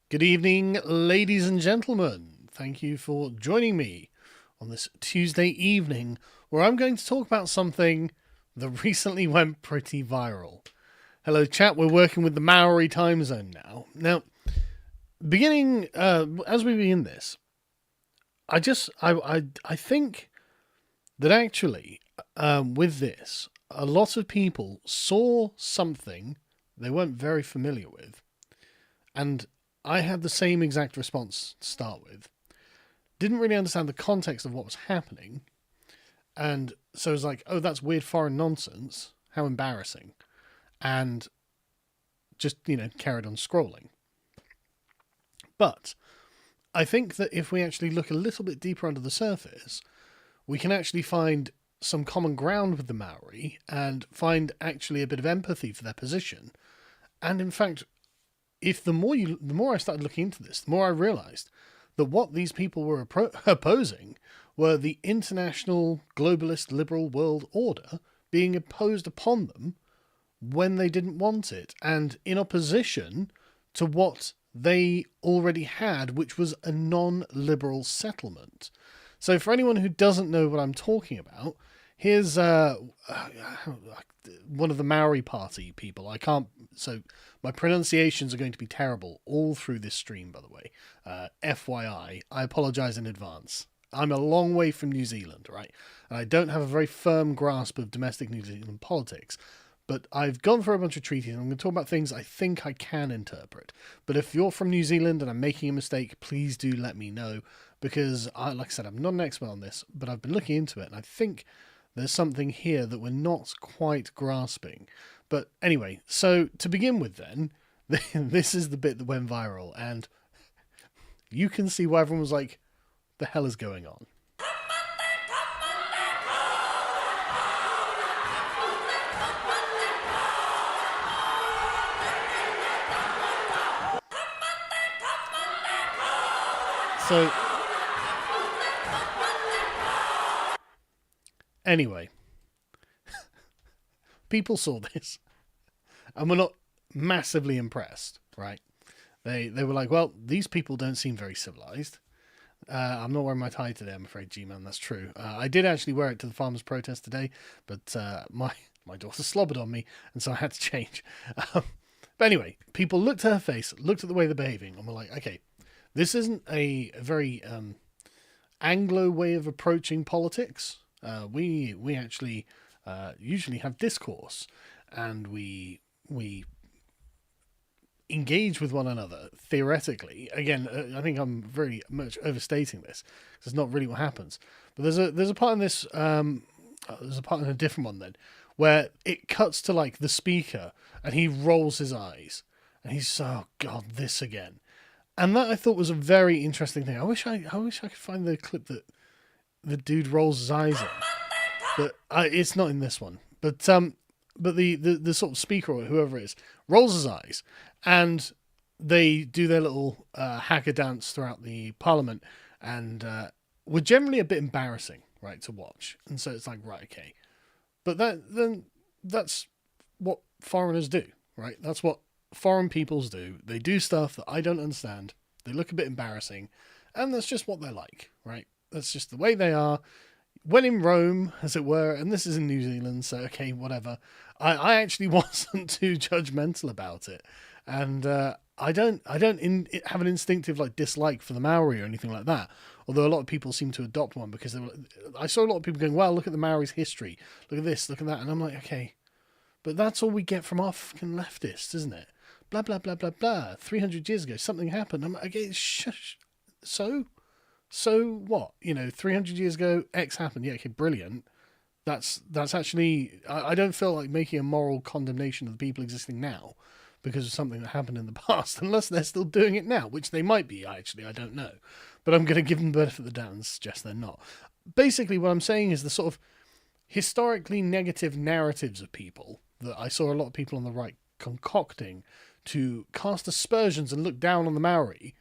Good evening, ladies and gentlemen. Thank you for joining me on this Tuesday evening where I'm going to talk about something that recently went pretty viral. Hello, chat. We're working with the Maori time zone now. Now, as we begin this, I think that actually, with this, a lot of people saw something they weren't very familiar with, and I had the same exact response to start with. Didn't really understand the context of what was happening, and so it was like, oh, that's weird foreign nonsense. How embarrassing. And just, carried on scrolling. But I think that if we actually look a little bit deeper under the surface, we can actually find some common ground with the Maori and find actually a bit of empathy for their position. And in fact, if the more I started looking into this, the more I realized that what these people were opposing were the international globalist liberal world order being imposed upon them when they didn't want it, and in opposition to what they already had, which was a non-liberal settlement. So for anyone who doesn't know what I'm talking about, here's one of the Maori Party people. So my pronunciations are going to be terrible all through this stream, by the way. FYI, I apologise in advance. I'm a long way from New Zealand, right? And I don't have a very firm grasp of domestic New Zealand politics. But I've gone through a bunch of treaties, and I'm going to talk about things I think I can interpret. But if you're from New Zealand and I'm making a mistake, please do let me know. Because, like I said, I'm not an expert on this, but I've been looking into it, and I think there's something here that we're not quite grasping. But anyway, so to begin with then, this is the bit that went viral, and you can see why everyone was like, the hell is going on? So, anyway, people saw this and were not massively impressed, right? They were like, well, these people don't seem very civilized. I'm not wearing my tie today, I'm afraid, G-Man, that's true. I did actually wear it to the farmers' protest today, but my daughter slobbered on me, and so I had to change. But anyway, people looked at her face, looked at the way they're behaving, and were like, okay, this isn't a very Anglo way of approaching politics. We actually usually have discourse, and we engage with one another theoretically. Again, I think I'm very much overstating this. It's not really what happens. But there's a part in this. There's a part in a different one then, where it cuts to like the speaker, and he rolls his eyes, and he's oh god, this again. And that I thought was a very interesting thing. I wish I could find the clip that the dude rolls his eyes in, but it's not in this one. But the sort of speaker or whoever it is rolls his eyes, and they do their little hacker dance throughout the parliament, and were generally a bit embarrassing, right, to watch. And so it's like, right, okay, but that's what foreigners do, right? That's what foreign peoples do. They do stuff that I don't understand. They look a bit embarrassing, and that's just what they're like, right? That's just the way they are. When in Rome, as it were, and this is in New Zealand, so okay, whatever. I actually wasn't too judgmental about it, and I don't have an instinctive like dislike for the Maori or anything like that. Although a lot of people seem to adopt one because I saw a lot of people going, "Well, look at the Maori's history. Look at this. Look at that," and I'm like, okay, but that's all we get from our fucking leftists, isn't it? Blah blah blah blah blah. 300 years ago, something happened. I'm like, okay, shush. So what? 300 years ago, X happened. Yeah, okay, brilliant. That's actually. I don't feel like making a moral condemnation of the people existing now because of something that happened in the past, unless they're still doing it now, which they might be. Actually, I don't know, but I'm going to give them the benefit of the doubt and suggest they're not. Basically, what I'm saying is the sort of historically negative narratives of people that I saw a lot of people on the right concocting to cast aspersions and look down on the Maori,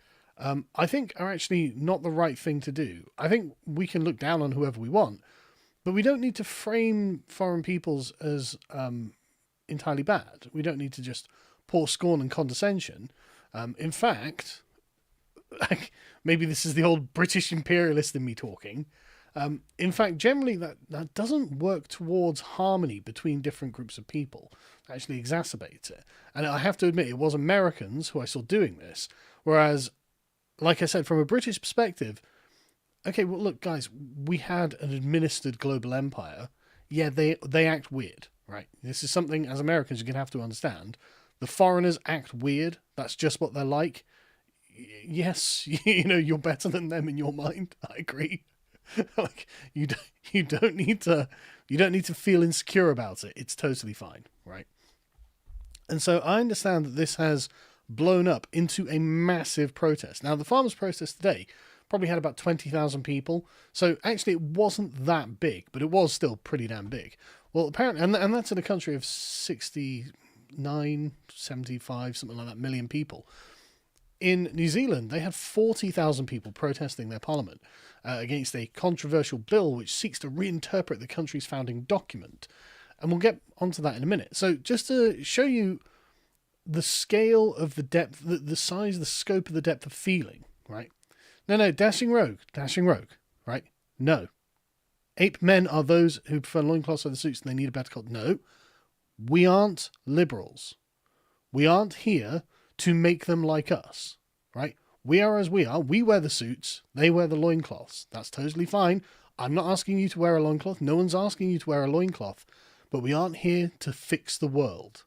I think are actually not the right thing to do. I think we can look down on whoever we want, but we don't need to frame foreign peoples as entirely bad. We don't need to just pour scorn and condescension. In fact, like, maybe this is the old British imperialist in me talking. In fact, generally that doesn't work towards harmony between different groups of people. It actually exacerbates it. And I have to admit, it was Americans who I saw doing this. Whereas, like I said, from a British perspective, okay, well, look, guys, we had an administered global empire. Yeah, they act weird, right? This is something, as Americans, you're going to have to understand. The foreigners act weird. That's just what they're like. Yes, you're better than them in your mind. I agree. Like, you don't need to feel insecure about it. It's totally fine, right? And so I understand that this has blown up into a massive protest. Now, the farmers' protest today probably had about 20,000 people. So actually, it wasn't that big, but it was still pretty damn big. Well, apparently, and that's in a country of 69, 75, something like that, million people. In New Zealand, they had 40,000 people protesting their parliament against a controversial bill which seeks to reinterpret the country's founding document. And we'll get onto that in a minute. So just to show you the scale of the depth, the size, the scope of the depth of feeling, right? No, dashing rogue, right? No. Ape men are those who prefer loincloths over suits and they need a better cult. No, we aren't liberals. We aren't here to make them like us, right? We are as we are. We wear the suits. They wear the loincloths. That's totally fine. I'm not asking you to wear a loincloth. No one's asking you to wear a loincloth. But we aren't here to fix the world.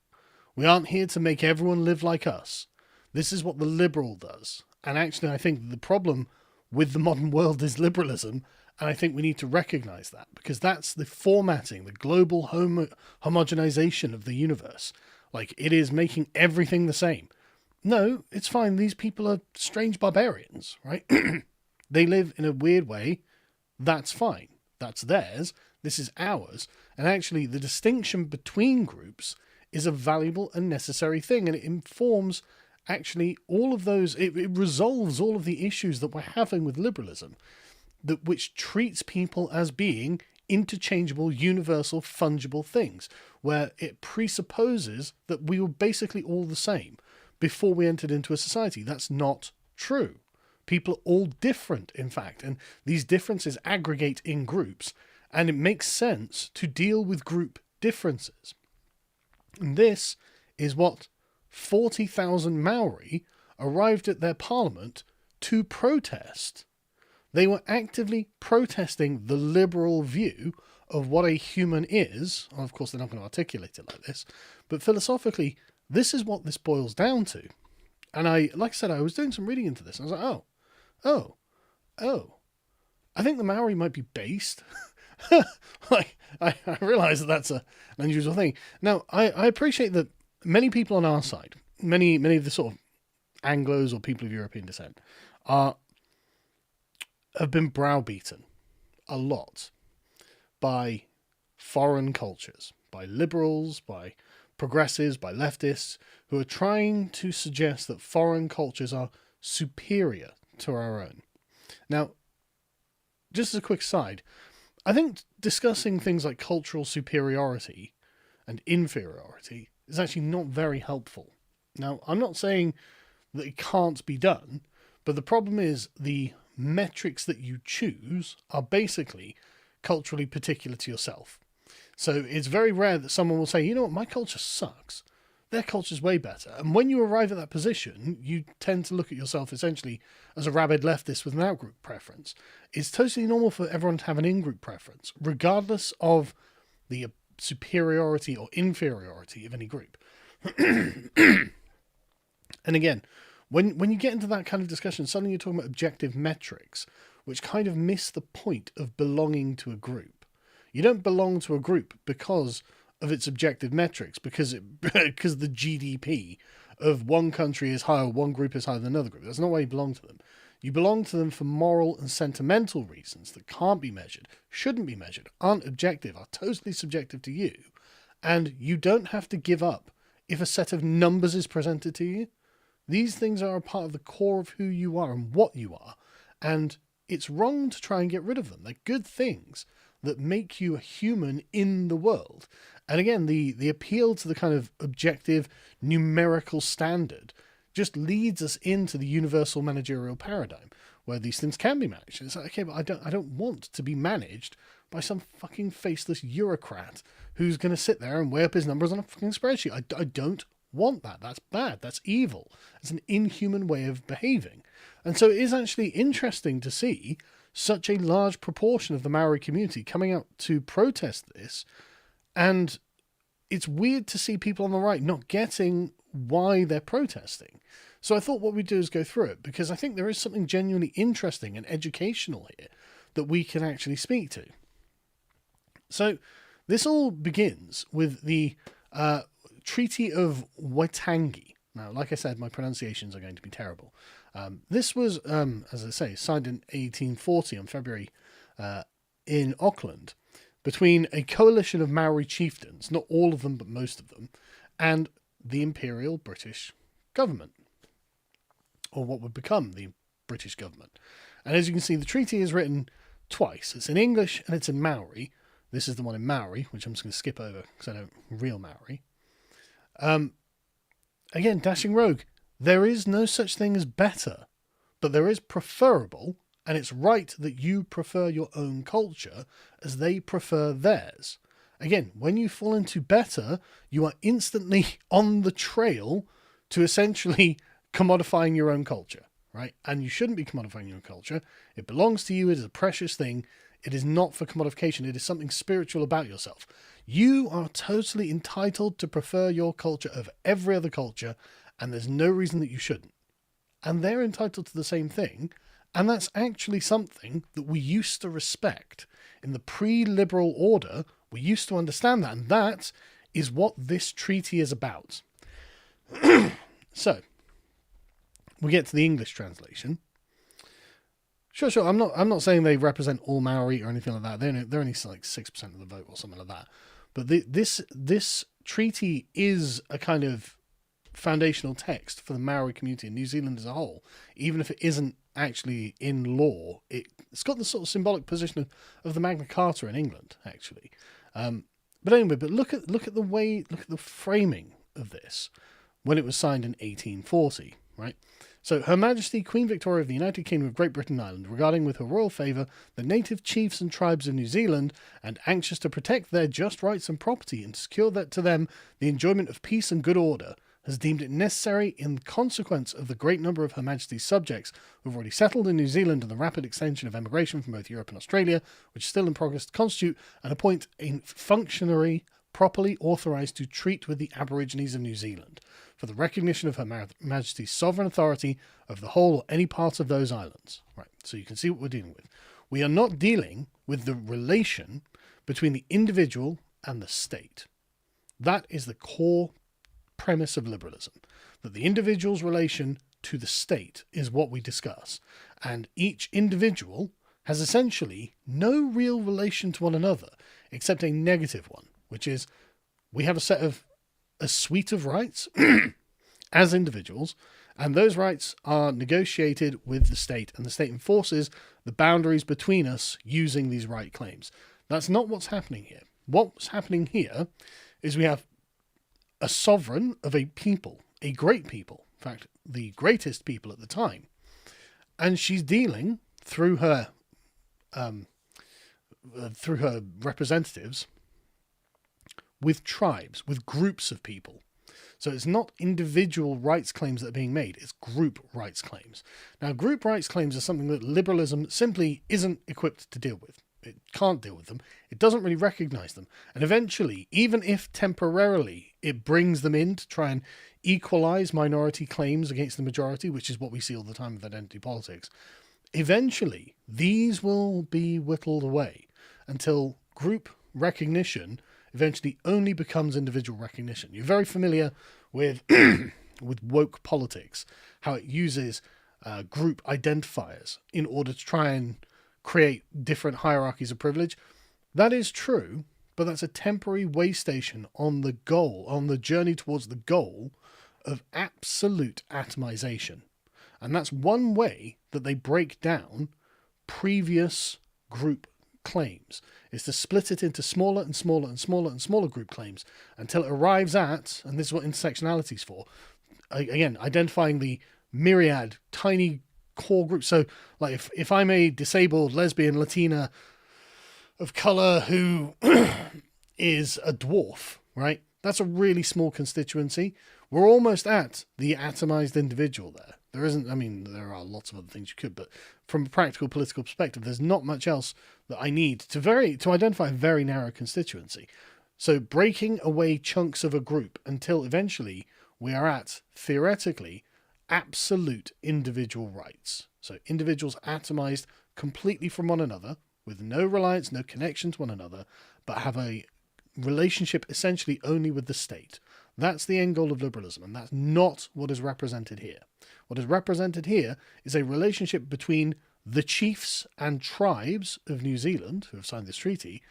We aren't here to make everyone live like us. This is what the liberal does. And actually, I think the problem with the modern world is liberalism. And I think we need to recognize that, because that's the formatting, the global homogenization of the universe. Like, it is making everything the same. No, it's fine. These people are strange barbarians, right? They live in a weird way. That's fine. That's theirs. This is ours. And actually, the distinction between groups is a valuable and necessary thing. And it informs actually all of those, it resolves all of the issues that we're having with liberalism, which treats people as being interchangeable, universal, fungible things, where it presupposes that we were basically all the same before we entered into a society. That's not true. People are all different, in fact, and these differences aggregate in groups, and it makes sense to deal with group differences. And this is what 40,000 Maori arrived at their parliament to protest. They were actively protesting the liberal view of what a human is. Of course, they're not going to articulate it like this, but philosophically, this is what this boils down to. And like I said, I was doing some reading into this, and I was like, oh, I think the Maori might be based. Like, I realise that that's an unusual thing. Now, I appreciate that many people on our side, many of the sort of Anglos or people of European descent, have been browbeaten a lot by foreign cultures, by liberals, by progressives, by leftists, who are trying to suggest that foreign cultures are superior to our own. Now, just as a quick side, I think discussing things like cultural superiority and inferiority is actually not very helpful. Now, I'm not saying that it can't be done, but the problem is the metrics that you choose are basically culturally particular to yourself. So it's very rare that someone will say, you know what, my culture sucks. Their culture's way better. And when you arrive at that position, you tend to look at yourself essentially as a rabid leftist with an out-group preference. It's totally normal for everyone to have an in-group preference, regardless of the superiority or inferiority of any group. And again, when you get into that kind of discussion, suddenly you're talking about objective metrics, which kind of miss the point of belonging to a group. You don't belong to a group because of its objective metrics, because the GDP of one country is higher, one group is higher than another group. That's not why you belong to them. You belong to them for moral and sentimental reasons that can't be measured, shouldn't be measured, aren't objective, are totally subjective to you. And you don't have to give up if a set of numbers is presented to you. These things are a part of the core of who you are and what you are. And it's wrong to try and get rid of them. They're good things that make you a human in the world. And again, the appeal to the kind of objective numerical standard just leads us into the universal managerial paradigm where these things can be managed. It's like, okay, but I don't want to be managed by some fucking faceless bureaucrat who's going to sit there and weigh up his numbers on a fucking spreadsheet. I don't want that. That's bad. That's evil. It's an inhuman way of behaving. And so it is actually interesting to see such a large proportion of the Maori community coming out to protest this. And it's weird to see people on the right not getting why they're protesting. So I thought what we'd do is go through it, because I think there is something genuinely interesting and educational here that we can actually speak to. So this all begins with the Treaty of Waitangi. Now, like I said, my pronunciations are going to be terrible. This was, as I say, signed in 1840 on February in Auckland between a coalition of Maori chieftains, not all of them, but most of them, and the Imperial British government, or what would become the British government. And as you can see, the treaty is written twice. It's in English and it's in Maori. This is the one in Maori, which I'm just going to skip over because I don't real Maori. Again, dashing rogue. There is no such thing as better, but there is preferable, and it's right that you prefer your own culture as they prefer theirs. Again, when you fall into better, you are instantly on the trail to essentially commodifying your own culture, right? And you shouldn't be commodifying your own culture. It belongs to you. It is a precious thing. It is not for commodification. It is something spiritual about yourself. You are totally entitled to prefer your culture over every other culture, and there's no reason that you shouldn't. And they're entitled to the same thing, and that's actually something that we used to respect. In the pre-liberal order, we used to understand that, and that is what this treaty is about. So, we get to the English translation. Sure. I'm not saying they represent all Maori or anything like that. They're only like 6% of the vote or something like that. But this treaty is a kind of foundational text for the Maori community in New Zealand as a whole, even if it isn't actually in law. It's got the sort of symbolic position of the Magna Carta in England, actually. But anyway, look at the framing of this when it was signed in 1840, right? So, Her Majesty Queen Victoria of the United Kingdom of Great Britain and Ireland, regarding with her royal favour the native chiefs and tribes of New Zealand, and anxious to protect their just rights and property and to secure that to them the enjoyment of peace and good order, has deemed it necessary, in consequence of the great number of Her Majesty's subjects who have already settled in New Zealand and the rapid extension of emigration from both Europe and Australia, which is still in progress, to constitute and appoint a functionary properly authorised to treat with the Aborigines of New Zealand, for the recognition of Her Majesty's sovereign authority over the whole or any part of those islands. Right, so you can see what we're dealing with. We are not dealing with the relation between the individual and the state. That is the core premise of liberalism, that the individual's relation to the state is what we discuss, and each individual has essentially no real relation to one another, except a negative one, which is we have a suite of rights as individuals, and those rights are negotiated with the state, and the state enforces the boundaries between us using these right claims. That's not what's happening here. What's happening here is we have a sovereign of a people, a great people, in fact, the greatest people at the time, and she's dealing through her representatives with tribes, with groups of people. So it's not individual rights claims that are being made, it's group rights claims. Now, group rights claims are something that liberalism simply isn't equipped to deal with. It can't deal with them. It doesn't really recognise them. And eventually, even if temporarily it brings them in to try and equalise minority claims against the majority, which is what we see all the time with identity politics, eventually these will be whittled away until group recognition eventually only becomes individual recognition. You're very familiar with with woke politics, how it uses group identifiers in order to try and create different hierarchies of privilege. That is true, but that's a temporary way station on the goal, on the journey towards the goal of absolute atomization. And that's one way that they break down previous group claims. It's to split it into smaller and smaller and smaller and smaller group claims until it arrives at, and this is what intersectionality is for, again, identifying the myriad, tiny core groups. So, like, if I'm a disabled, lesbian, Latina of color who is a dwarf, right? That's a really small constituency. We're almost at the atomized individual there. There isn't, I mean, there are lots of other things you could, but from a practical political perspective, there's not much else that I need to identify a very narrow constituency. So breaking away chunks of a group until eventually we are at, theoretically, absolute individual rights. So individuals atomized completely from one another, with no reliance, no connection to one another, but have a relationship essentially only with the state. That's the end goal of liberalism, and that's not what is represented here. What is represented here is a relationship between the chiefs and tribes of New Zealand, who have signed this treaty,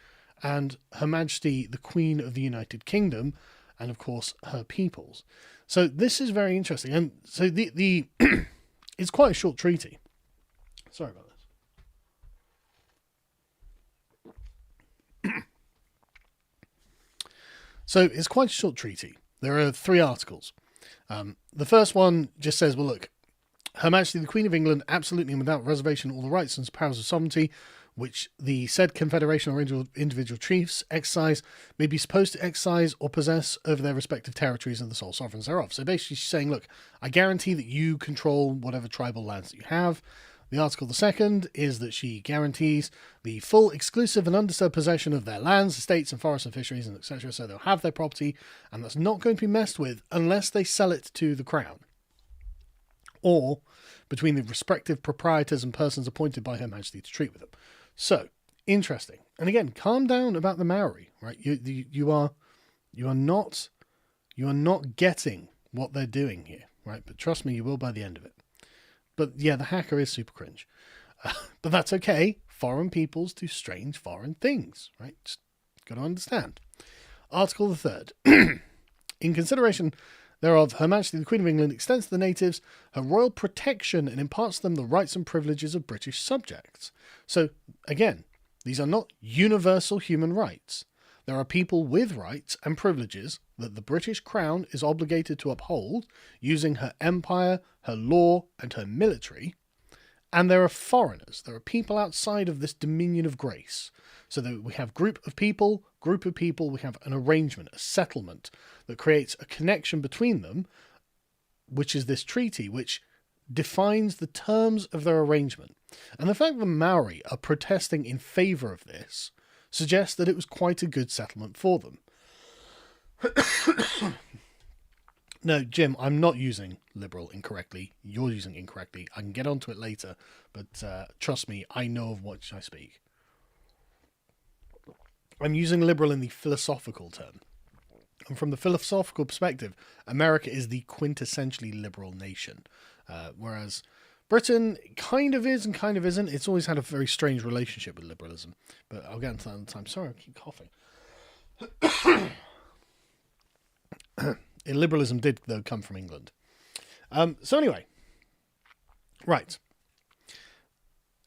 and Her Majesty the Queen of the United Kingdom, and of course her peoples. So this is very interesting, and so the it's quite a short treaty. Sorry about this. So it's quite a short treaty. There are 3 articles. The first one just says, well, look, Her Majesty the Queen of England, absolutely and without reservation, all the rights and powers of sovereignty, which the said confederation or individual chiefs exercise, may be supposed to exercise or possess over their respective territories and the sole sovereigns thereof. So basically she's saying, look, I guarantee that you control whatever tribal lands that you have. The article, the second, is that she guarantees the full, exclusive and undisturbed possession of their lands, estates and forests and fisheries, and etc. So they'll have their property, and that's not going to be messed with unless they sell it to the crown, or between the respective proprietors and persons appointed by Her Majesty to treat with them. So, interesting. And again, calm down about the Maori, right? You are not getting what they're doing here, right? But trust me, you will by the end of it. But yeah, the hacker is super cringe. But that's okay. Foreign peoples do strange foreign things, right? Just got to understand. Article the third. In consideration thereof, Her Majesty the Queen of England extends to the natives her royal protection and imparts to them the rights and privileges of British subjects. So, again, these are not universal human rights. There are people with rights and privileges that the British Crown is obligated to uphold using her empire, her law, and her military. And there are foreigners. There are people outside of this dominion of grace. So that we have group of people, we have an arrangement, a settlement that creates a connection between them, which is this treaty, which defines the terms of their arrangement. And the fact that the Maori are protesting in favour of this suggests that it was quite a good settlement for them. No, Jim, I'm not using liberal incorrectly. You're using incorrectly. I can get onto it later, but trust me, I know of what I speak. I'm using liberal in the philosophical term. And from the philosophical perspective, America is the quintessentially liberal nation, whereas Britain kind of is and kind of isn't. It's always had a very strange relationship with liberalism, but I'll get into that another time. Sorry, I keep coughing. Liberalism did, though, come from England. So anyway, right.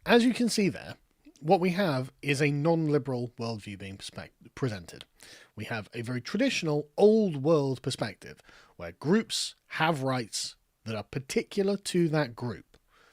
As you can see there, what we have is a non-liberal worldview being presented. We have a very traditional, old world perspective, where groups have rights that are particular to that group.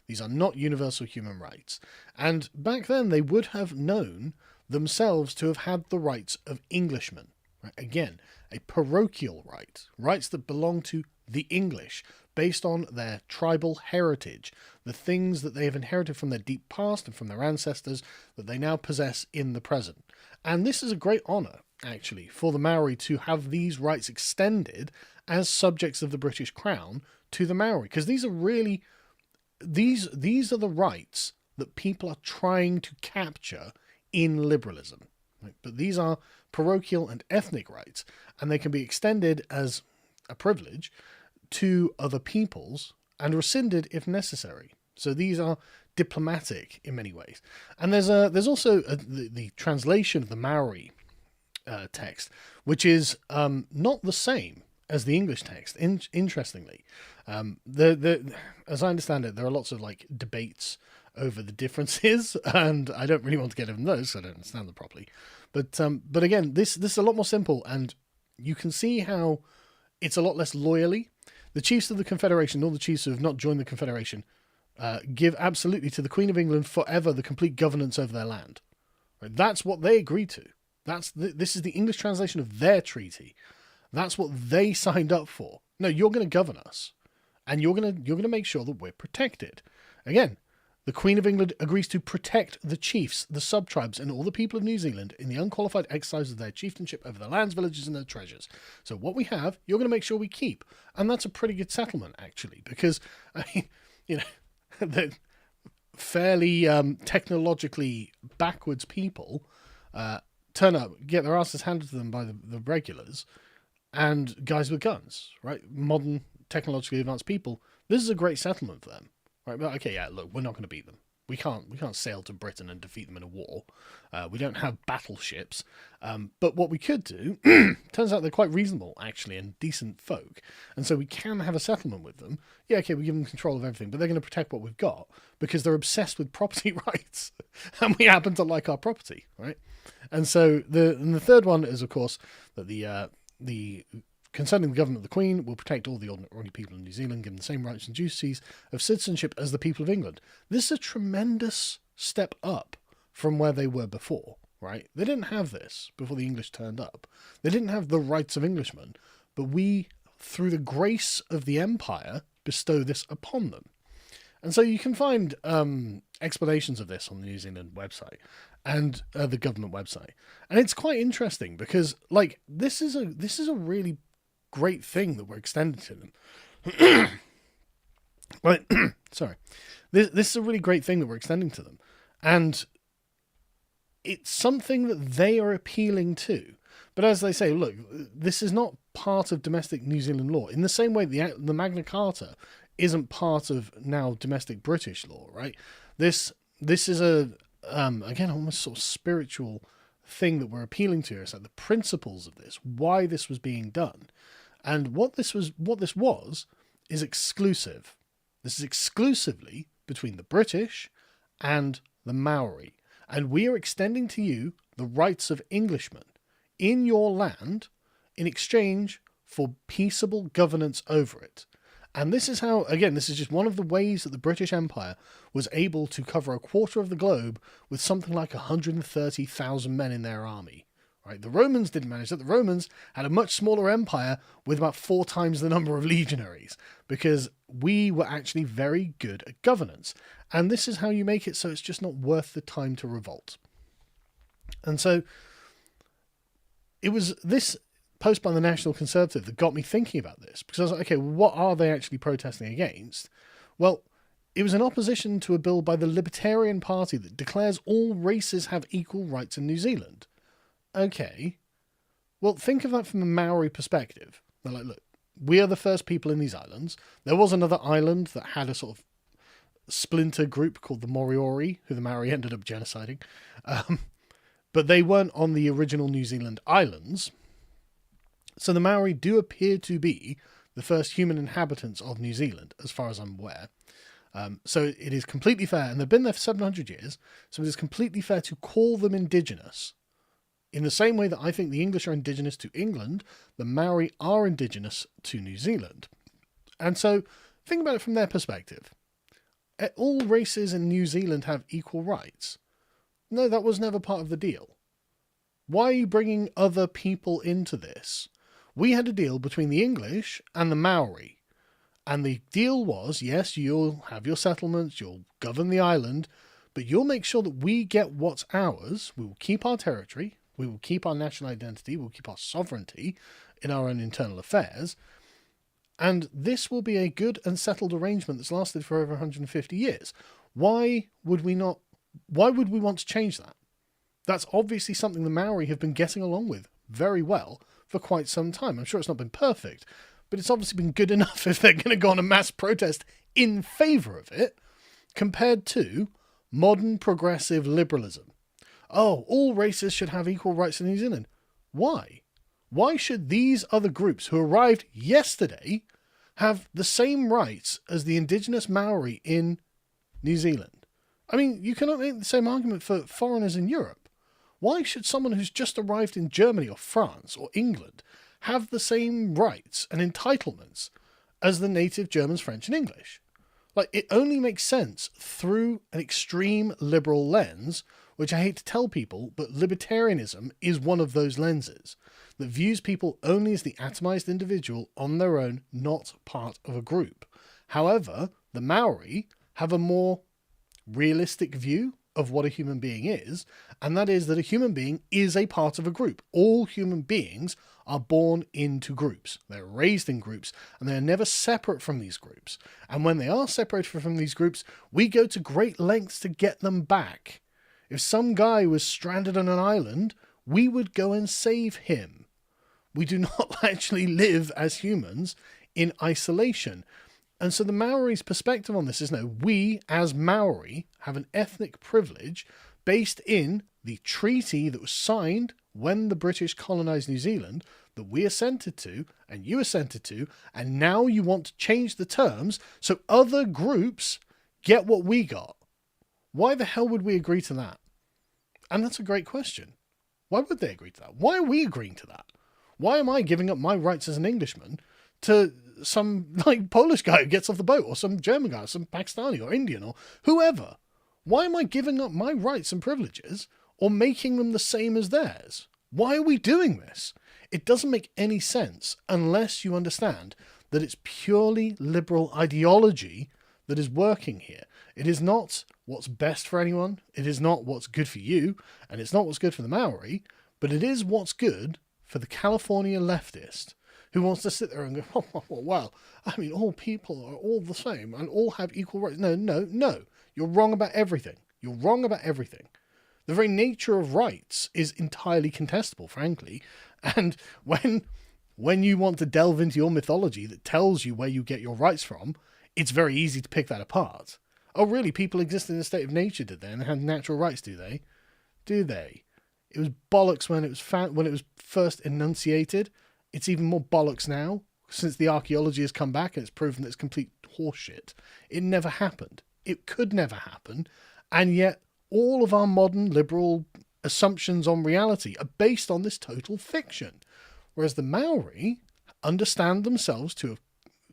These are not universal human rights. And back then, they would have known themselves to have had the rights of Englishmen. Right? Again, a parochial right, rights that belong to the English, based on their tribal heritage, the things that they have inherited from their deep past and from their ancestors that they now possess in the present. And this is a great honour, actually, for the Maori to have these rights extended as subjects of the British Crown to the Maori, because these are really... These are the rights that people are trying to capture in liberalism. Right? But these are parochial and ethnic rights, and they can be extended as a privilege to other peoples and rescinded if necessary. So these are diplomatic in many ways. And there's also the translation of the Maori text, which is not the same as the English text. Interestingly, as I understand it, there are lots of like debates over the differences, and I don't really want to get into those, so I don't understand them properly. But again, this is a lot more simple, and you can see how it's a lot less loyally. The chiefs of the Confederation, all the chiefs who have not joined the Confederation, give absolutely to the Queen of England forever the complete governance over their land. Right? That's what they agreed to. This is the English translation of their treaty. That's what they signed up for. No, you're going to govern us, and you're going to make sure that we're protected. Again, the Queen of England agrees to protect the chiefs, the sub-tribes, and all the people of New Zealand in the unqualified exercise of their chieftainship over their lands, villages, and their treasures. So what we have, you're going to make sure we keep. And that's a pretty good settlement, actually, because, I mean, you know, the fairly technologically backwards people turn up, get their asses handed to them by the regulars, and guys with guns, right? Modern, technologically advanced people. This is a great settlement for them. Right, but okay, yeah, look, we're not going to beat them. We can't sail to Britain and defeat them in a war. We don't have battleships. But what we could do, turns out they're quite reasonable, actually, and decent folk. And so we can have a settlement with them. Yeah, okay, we give them control of everything, but they're going to protect what we've got because they're obsessed with property rights. And we happen to like our property, right? And so the third one is, of course, that the concerning the government of the Queen will protect all the ordinary people in New Zealand, given the same rights and duties of citizenship as the people of England. This is a tremendous step up from where they were before, right? They didn't have this before the English turned up. They didn't have the rights of Englishmen, but we, through the grace of the Empire, bestow this upon them. And so you can find explanations of this on the New Zealand website and the government website. And it's quite interesting because, like, this is a really great thing that we're extending to them. Right, sorry. This is a really great thing that we're extending to them. And it's something that they are appealing to. But as they say, look, this is not part of domestic New Zealand law. In the same way the Magna Carta isn't part of now domestic British law, right? This is a, again, almost sort of spiritual thing that we're appealing to. It's like the principles of this, why this was being done. And what this was is exclusive. This is exclusively between the British and the Maori. And we are extending to you the rights of Englishmen in your land in exchange for peaceable governance over it. And this is how, again, this is just one of the ways that the British Empire was able to cover a quarter of the globe with something like 130,000 men in their army. Right? The Romans didn't manage that. The Romans had a much smaller empire with about 4 times the number of legionaries because we were actually very good at governance. And this is how you make it so it's just not worth the time to revolt. And so it was this post by the National Conservative that got me thinking about this because I was like, okay, well, what are they actually protesting against? Well, it was in opposition to a bill by the Libertarian Party that declares all races have equal rights in New Zealand. Okay, well, think of that from the Maori perspective. They're like, look, we are the first people in these islands. There was another island that had a sort of splinter group called the Moriori, who the Maori ended up genociding. But they weren't on the original New Zealand islands. So the Maori do appear to be the first human inhabitants of New Zealand, as far as I'm aware. So it is completely fair, and they've been there for 700 years, so it is completely fair to call them indigenous. In the same way that I think the English are indigenous to England, the Maori are indigenous to New Zealand. And so think about it from their perspective. All races in New Zealand have equal rights. No, that was never part of the deal. Why are you bringing other people into this? We had a deal between the English and the Maori. And the deal was, yes, you'll have your settlements, you'll govern the island, but you'll make sure that we get what's ours. We will keep our territory. We will keep our national identity, we'll keep our sovereignty in our own internal affairs, and this will be a good and settled arrangement that's lasted for over 150 years. Why would we want to change that? That's obviously something the Maori have been getting along with very well for quite some time. I'm sure it's not been perfect, but it's obviously been good enough if they're going to go on a mass protest in favour of it, compared to modern progressive liberalism. Oh, all races should have equal rights in New Zealand. Why? Why should these other groups who arrived yesterday have the same rights as the indigenous Maori in New Zealand? I mean, you cannot make the same argument for foreigners in Europe. Why should someone who's just arrived in Germany or France or England have the same rights and entitlements as the native Germans, French, and English? Like, it only makes sense through an extreme liberal lens, which I hate to tell people, but libertarianism is one of those lenses that views people only as the atomized individual on their own, not part of a group. However, the Maori have a more realistic view of what a human being is, and that is that a human being is a part of a group. All human beings are born into groups. They're raised in groups, and they're never separate from these groups. And when they are separated from these groups, we go to great lengths to get them back. If some guy was stranded on an island, we would go and save him. We do not actually live as humans in isolation. And so the Maori's perspective on this is, no, we as Maori have an ethnic privilege based in the treaty that was signed when the British colonised New Zealand, that we assented to and you assented to, and now you want to change the terms so other groups get what we got. Why the hell would we agree to that? And that's a great question. Why would they agree to that? Why are we agreeing to that? Why am I giving up my rights as an Englishman to some like Polish guy who gets off the boat, or some German guy, or some Pakistani or Indian or whoever? Why am I giving up my rights and privileges or making them the same as theirs? Why are we doing this? It doesn't make any sense unless you understand that it's purely liberal ideology that is working here. It is not what's best for anyone. It is not what's good for you, and it's not what's good for the Maori, but it is what's good for the California leftist who wants to sit there and go, oh, well, I mean, all people are all the same and all have equal rights. No. You're wrong about everything. You're wrong about everything. The very nature of rights is entirely contestable, frankly. And when you want to delve into your mythology that tells you where you get your rights from, it's very easy to pick that apart. Oh, really? People exist in a state of nature, did they? And have natural rights, do they? Do they? It was bollocks when it was first enunciated. It's even more bollocks now, since the archaeology has come back and it's proven that it's complete horseshit. It never happened. It could never happen. And yet, all of our modern liberal assumptions on reality are based on this total fiction. Whereas the Maori understand themselves to have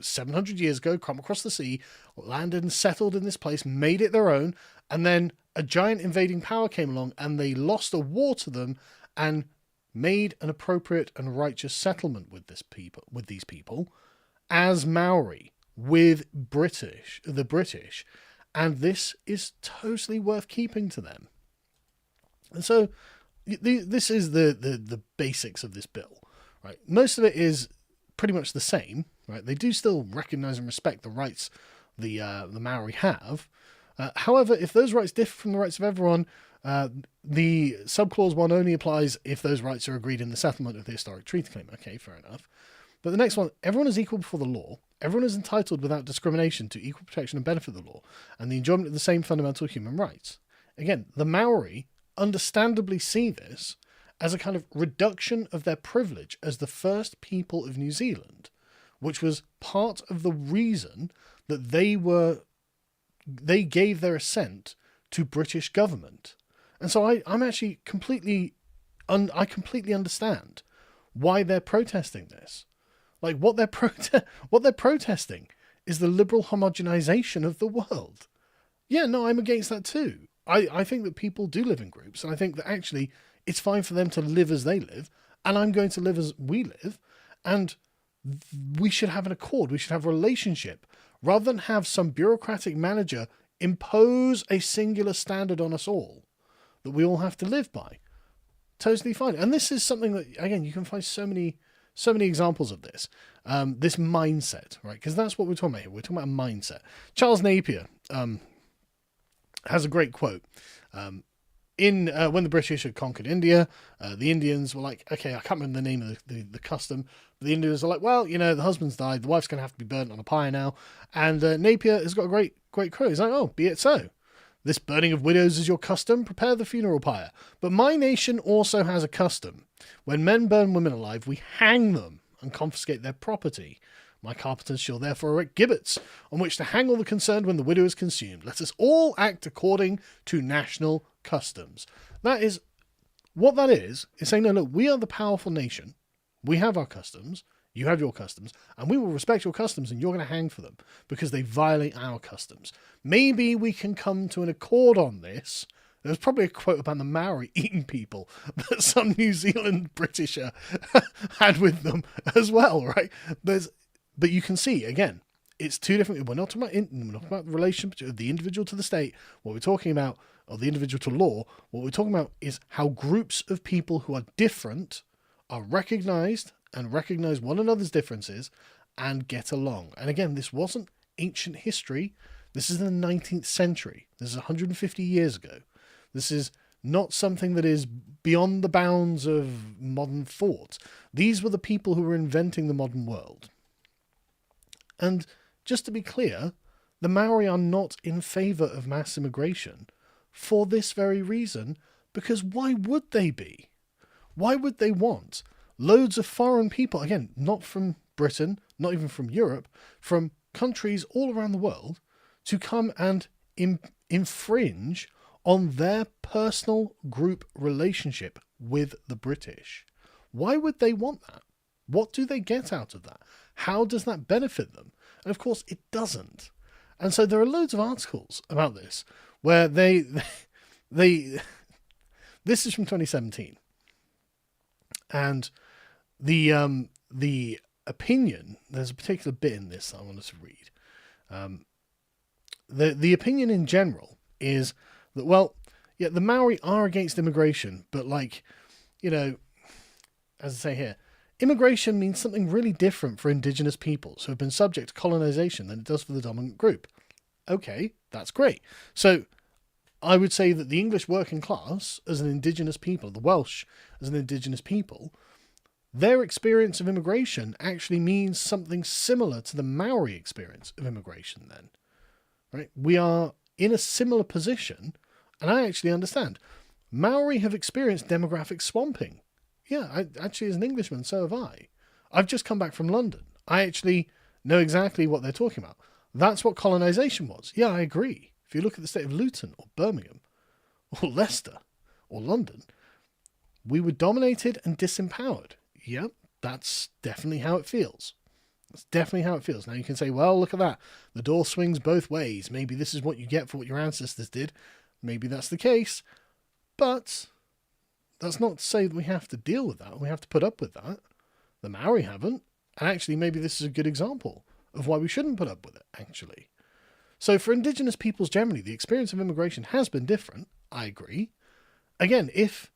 700 years ago come across the sea, landed and settled in this place, made it their own, and then a giant invading power came along and they lost a war to them and made an appropriate and righteous settlement with these people as Maori with the British, and this is totally worth keeping to them. And so this is the basics of this bill, right? Most of it is pretty much the same, right? They do still recognize and respect the rights the Maori have. However, if those rights differ from the rights of everyone, the subclause 1 only applies if those rights are agreed in the settlement of the historic treaty claim. Okay, fair enough. But the next one, everyone is equal before the law. Everyone is entitled without discrimination to equal protection and benefit of the law and the enjoyment of the same fundamental human rights. Again, the Maori understandably see this as a kind of reduction of their privilege as the first people of New Zealand, which was part of the reason that they gave their assent to British government. And so I'm actually I completely understand why they're protesting this. Like what they're protesting is the liberal homogenization of the world. Yeah, no, I'm against that too. I think that people do live in groups, and I think that actually it's fine for them to live as they live, and I'm going to live as we live, and we should have an accord, we should have a relationship, rather than have some bureaucratic manager impose a singular standard on us all that we all have to live by. Totally fine. And this is something that, again, you can find so many examples of this. This mindset, right? Because that's what we're talking about here. We're talking about a mindset. Charles Napier has a great quote. When the British had conquered India, the Indians were like, okay, I can't remember the name of the custom, but the Indians are like, well, the husband's died, the wife's going to have to be burnt on a pyre now. And Napier has got a great quote. He's like, oh, be it so. This burning of widows is your custom, prepare the funeral pyre. But my nation also has a custom. When men burn women alive, we hang them and confiscate their property. My carpenters shall therefore erect gibbets, on which to hang all the concerned when the widow is consumed. Let us all act according to national customs. That is, what that is saying, no, look, we are the powerful nation. We have our customs. You have your customs, and we will respect your customs, and you're going to hang for them because they violate our customs. Maybe we can come to an accord on this. There's probably a quote about the Maori eating people that some New Zealand Britisher had with them as well, right? But you can see, again, it's two different. We're not talking about the relationship of the individual to the state. What we're talking about, or the individual to law, what we're talking about is how groups of people who are different are recognized and recognize one another's differences and get along. And again, this wasn't ancient history. This is in the 19th century. This is 150 years ago. This is not something that is beyond the bounds of modern thought. These were the people who were inventing the modern world. And just to be clear, the Maori are not in favour of mass immigration for this very reason, because why would they be? Why would they want loads of foreign people, again, not from Britain, not even from Europe, from countries all around the world, to come and infringe on their personal group relationship with the British? Why would they want that? What do they get out of that? How does that benefit them? And of course, it doesn't. And so there are loads of articles about this where they this is from 2017. And the opinion, there's a particular bit in this that I wanted to read. The opinion in general is that, well, yeah, the Maori are against immigration, but as I say here, immigration means something really different for indigenous peoples who have been subject to colonization than it does for the dominant group. Okay, that's great. So I would say that the English working class as an indigenous people, the Welsh as an indigenous people, their experience of immigration actually means something similar to the Maori experience of immigration then. Right? We are in a similar position, and I actually understand. Maori have experienced demographic swamping. Yeah, actually, as an Englishman, so have I. I've just come back from London. I actually know exactly what they're talking about. That's what colonisation was. Yeah, I agree. If you look at the state of Luton or Birmingham or Leicester or London, we were dominated and disempowered. Yep, that's definitely how it feels. That's definitely how it feels. Now you can say, well, look at that. The door swings both ways. Maybe this is what you get for what your ancestors did. Maybe that's the case. But that's not to say that we have to deal with that. We have to put up with that. The Maori haven't. And actually, maybe this is a good example of why we shouldn't put up with it, actually. So for indigenous peoples generally, the experience of immigration has been different. I agree. Again, if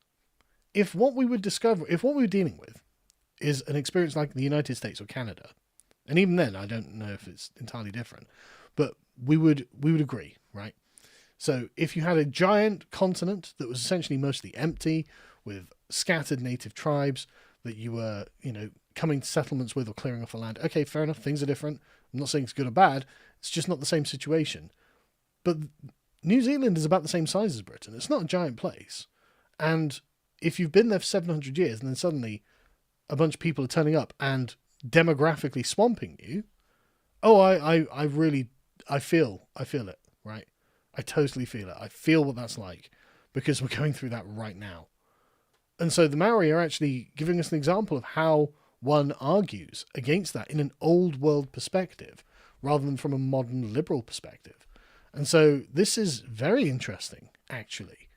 what we would discover, if what we were dealing with is an experience like the United States or Canada, and even then, I don't know if it's entirely different, but we would agree, right? So if you had a giant continent that was essentially mostly empty with scattered native tribes that you were, coming to settlements with or clearing off the land, okay, fair enough, things are different. I'm not saying it's good or bad. It's just not the same situation. But New Zealand is about the same size as Britain. It's not a giant place. And if you've been there for 700 years and then suddenly a bunch of people are turning up and demographically swamping you, I feel it, right? I totally feel it. I feel what that's like because we're going through that right now. And so the Maori are actually giving us an example of how one argues against that in an old world perspective rather than from a modern liberal perspective. And so this is very interesting, actually.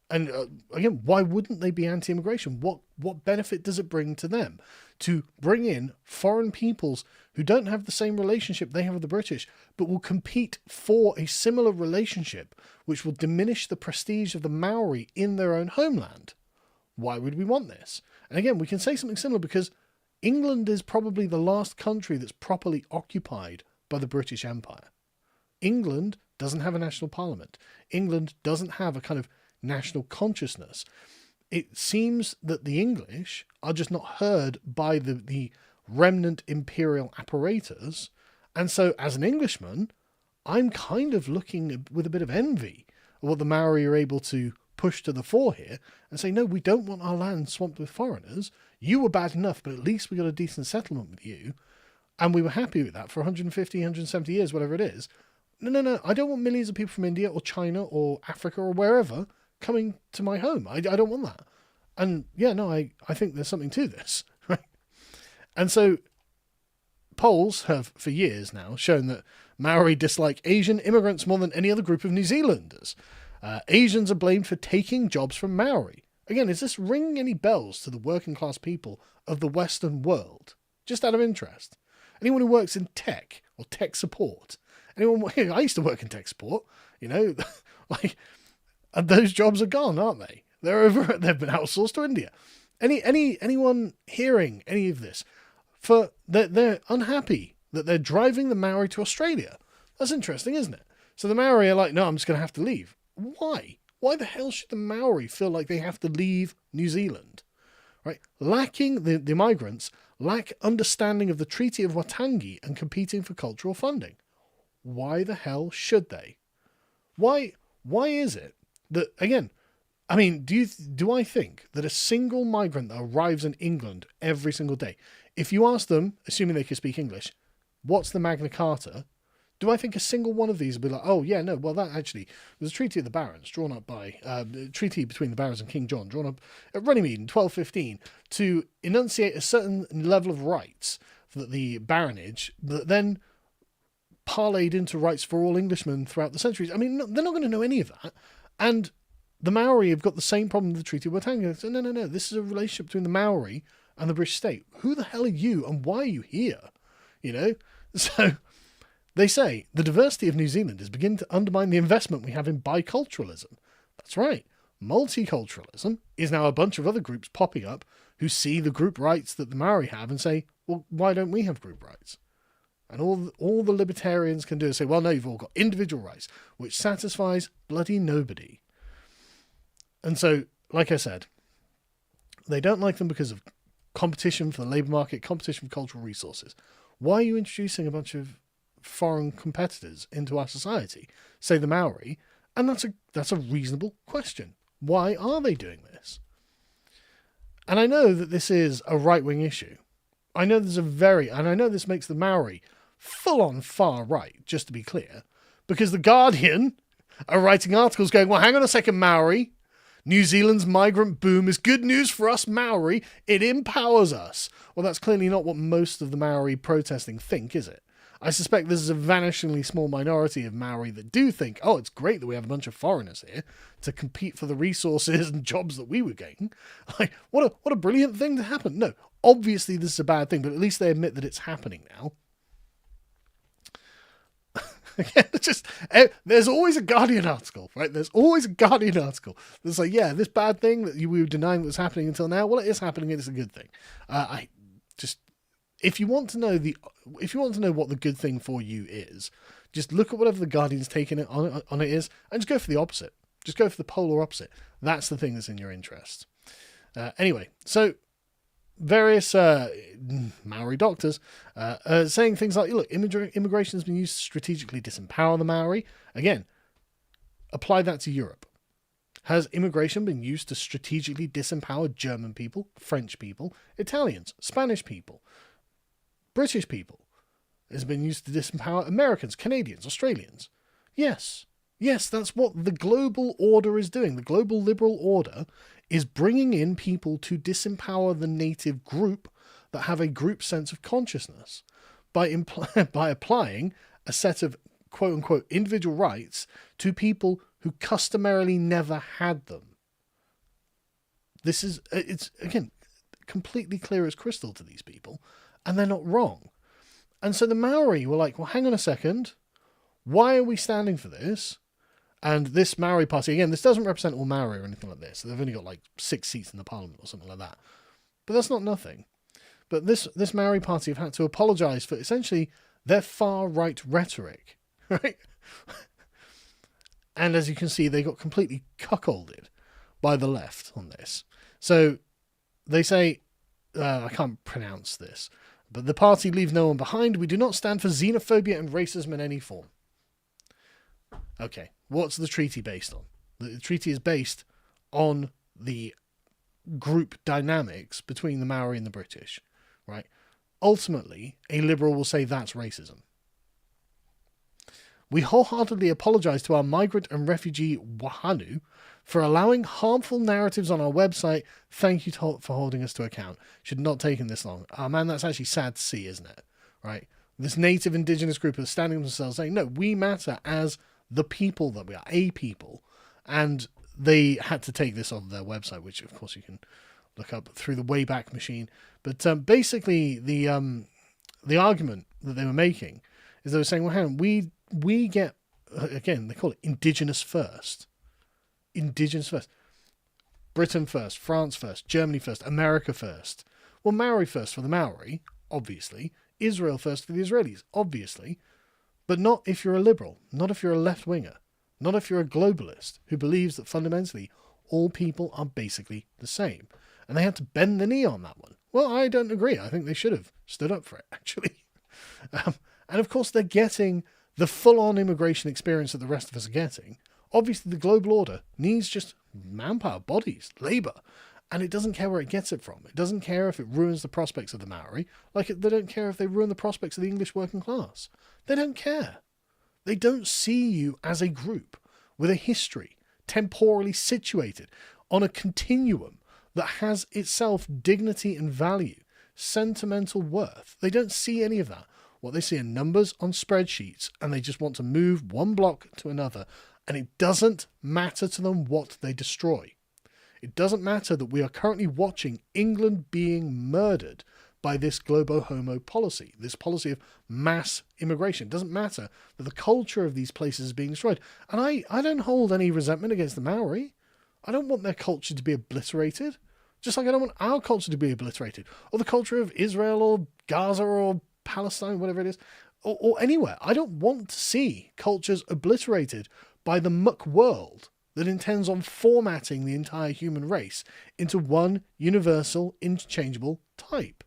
And again, why wouldn't they be anti-immigration? What benefit does it bring to them to bring in foreign peoples who don't have the same relationship they have with the British, but will compete for a similar relationship, which will diminish the prestige of the Maori in their own homeland? Why would we want this? And again, we can say something similar because England is probably the last country that's properly occupied by the British Empire. England doesn't have a national parliament. England doesn't have a kind of national consciousness. It seems that the English are just not heard by the remnant imperial apparatus. And so as an Englishman, I'm kind of looking with a bit of envy at what the Maori are able to push to the fore here and say, no, we don't want our land swamped with foreigners. You were bad enough, but at least we got a decent settlement with you. And we were happy with that for 150, 170 years, whatever it is. No. I don't want millions of people from India or China or Africa or wherever coming to my home. I don't want that. And yeah, no, I think there's something to this, right? And so polls have, for years now, shown that Maori dislike Asian immigrants more than any other group of New Zealanders. Asians are blamed for taking jobs from Maori. Again, is this ringing any bells to the working class people of the Western world? Just out of interest. Anyone who works in tech or tech support. I used to work in tech support, like, and those jobs are gone, aren't they? They've been outsourced to India. Anyone hearing any of this, they're unhappy that they're driving the Maori to Australia. That's interesting, isn't it? So the Maori are like, no, I'm just going to have to leave. Why? Why the hell should the Maori feel like they have to leave New Zealand? Right? The migrants lack understanding of the Treaty of Waitangi and competing for cultural funding. Why the hell should they? Why is it that, again, I mean, do I think that a single migrant that arrives in England every single day, if you ask them, assuming they can speak English, what's the Magna Carta? Do I think a single one of these will be like, oh yeah, no, well that actually was a Treaty of the Barons drawn up by, treaty between the Barons and King John, drawn up at Runnymede in 1215 to enunciate a certain level of rights for the baronage that then parlayed into rights for all Englishmen throughout the centuries. I mean, they're not going to know any of that. And the Maori have got the same problem with the Treaty of Waitangi. So no, this is a relationship between the Maori and the British state. Who the hell are you and why are you here? So they say the diversity of New Zealand is beginning to undermine the investment we have in biculturalism. That's right. Multiculturalism is now a bunch of other groups popping up who see the group rights that the Maori have and say, well, why don't we have group rights? And all the libertarians can do is say, well, no, you've all got individual rights, which satisfies bloody nobody. And so, like I said, they don't like them because of competition for the labour market, competition for cultural resources. Why are you introducing a bunch of foreign competitors into our society? Say the Maori, and that's a reasonable question. Why are they doing this? And I know that this is a right-wing issue. I know this makes the Maori full-on far right, just to be clear, because the Guardian are writing articles going, well, hang on a second, Maori. New Zealand's migrant boom is good news for us Maori. It empowers us. Well, that's clearly not what most of the Maori protesting think, is it? I suspect this is a vanishingly small minority of Maori that do think, oh, it's great that we have a bunch of foreigners here to compete for the resources and jobs that we were getting. Like, what a brilliant thing to happen. No, obviously this is a bad thing, but at least they admit that it's happening now. There's always a Guardian article, right? There's always a Guardian article that's like, yeah, this bad thing that we were denying that was happening until now, well, it is happening and it's a good thing. If you want to know what the good thing for you is, just look at whatever the Guardian's taking it on it is, and just go for the opposite. Just go for the polar opposite. That's the thing that's in your interest. Anyway, so various Maori doctors are saying things like, look, immigration has been used to strategically disempower the Maori. Again, apply that to Europe. Has immigration been used to strategically disempower German people, French people, Italians, Spanish people, British people? Has been used to disempower Americans, Canadians, Australians? Yes, that's what the global order is doing. The global liberal order is bringing in people to disempower the native group that have a group sense of consciousness by applying a set of quote-unquote individual rights to people who customarily never had them. It's again, completely clear as crystal to these people, and they're not wrong. And so the Maori were like, well, hang on a second. Why are we standing for this? And this Maori party, again, this doesn't represent all Maori or anything like this. They've only got like 6 seats in the parliament or something like that. But that's not nothing. But this Maori party have had to apologise for essentially their far-right rhetoric, right? And as you can see, they got completely cuckolded by the left on this. So they say, I can't pronounce this, but the party leaves no one behind. We do not stand for xenophobia and racism in any form. Okay, what's the treaty based on? The treaty is based on the group dynamics between the Maori and the British, right? ultimately a liberal will say that's racism. We wholeheartedly apologise to our migrant and refugee wahanu for allowing harmful narratives on our website. Thank you for holding us to account. Should not have taken this long. Oh man, that's actually sad to see, isn't it? Right? This native indigenous group is standing themselves saying, no, we matter as the people that we are, a people. And they had to take this off their website, which of course you can look up through the Wayback Machine. But basically the argument that they were making is they were saying, well, hang on, we get, again, they call it indigenous first. Indigenous first. Britain first, France first, Germany first, America first. Well, Maori first for the Maori, obviously. Israel first for the Israelis, obviously. But not if you're a liberal, not if you're a left-winger, not if you're a globalist who believes that fundamentally all people are basically the same. And they had to bend the knee on that one. Well, I don't agree. I think they should have stood up for it, actually. And of course, they're getting the full-on immigration experience that the rest of us are getting. Obviously, the global order needs just manpower, bodies, labour, and it doesn't care where it gets it from. It doesn't care if it ruins the prospects of the Maori, like they don't care if they ruin the prospects of the English working class. They don't care. They don't see you as a group with a history, temporally situated on a continuum that has itself dignity and value, sentimental worth. They don't see any of that. What they see are numbers on spreadsheets, and they just want to move one block to another, and it doesn't matter to them what they destroy. It doesn't matter that we are currently watching England being murdered by this globo homo policy, this policy of mass immigration. It doesn't matter that the culture of these places is being destroyed. And I don't hold any resentment against the Maori. I don't want their culture to be obliterated, just like I don't want our culture to be obliterated, or the culture of Israel or Gaza or Palestine, whatever it is, or anywhere. I don't want to see cultures obliterated by the muck world that intends on formatting the entire human race into one universal, interchangeable type.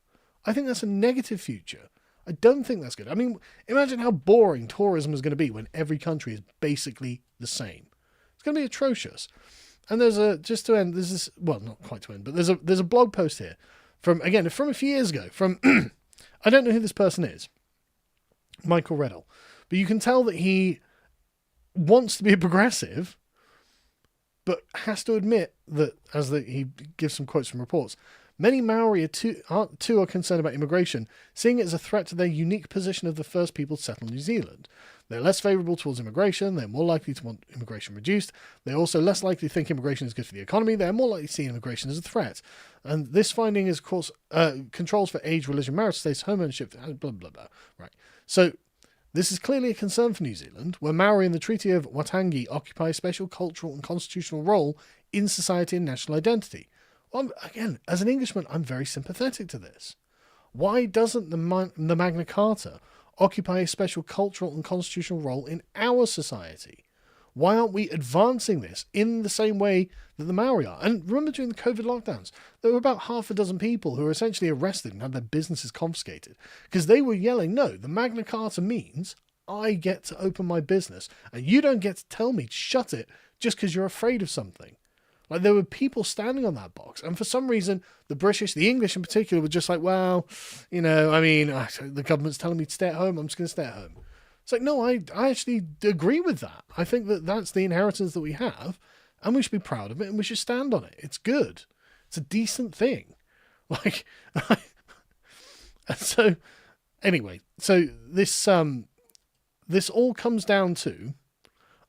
I think that's a negative future. I don't think that's good. I mean, imagine how boring tourism is going to be when every country is basically the same. It's going to be atrocious. And there's a, just to end, there's this, well, not quite to end, but there's a blog post here from a few years ago from, I don't know who this person is, Michael Reddell, but you can tell that he wants to be a progressive, but has to admit that, he gives some quotes from reports, many Maori are concerned about immigration, seeing it as a threat to their unique position of the first people to settle New Zealand. They're less favourable towards immigration, they're more likely to want immigration reduced, they're also less likely to think immigration is good for the economy, they're more likely to see immigration as a threat. And this finding is, of course, controls for age, religion, marital status, home ownership, blah, blah, blah. Right. So, this is clearly a concern for New Zealand, where Maori in the Treaty of Waitangi occupy a special cultural and constitutional role in society and national identity. Well, again, as an Englishman, I'm very sympathetic to this. Why doesn't the Magna Carta occupy a special cultural and constitutional role in our society? Why aren't we advancing this in the same way that the Maori are? And remember, during the COVID lockdowns, there were about half a dozen people who were essentially arrested and had their businesses confiscated because they were yelling, no, the Magna Carta means I get to open my business and you don't get to tell me to shut it just because you're afraid of something. Like, there were people standing on that box, and for some reason, the British, the English in particular, were just like, well, the government's telling me to stay at home, I'm just going to stay at home. It's like, no, I actually agree with that. I think that that's the inheritance that we have, and we should be proud of it, and we should stand on it. It's good. It's a decent thing. Like, so, anyway, so this all comes down to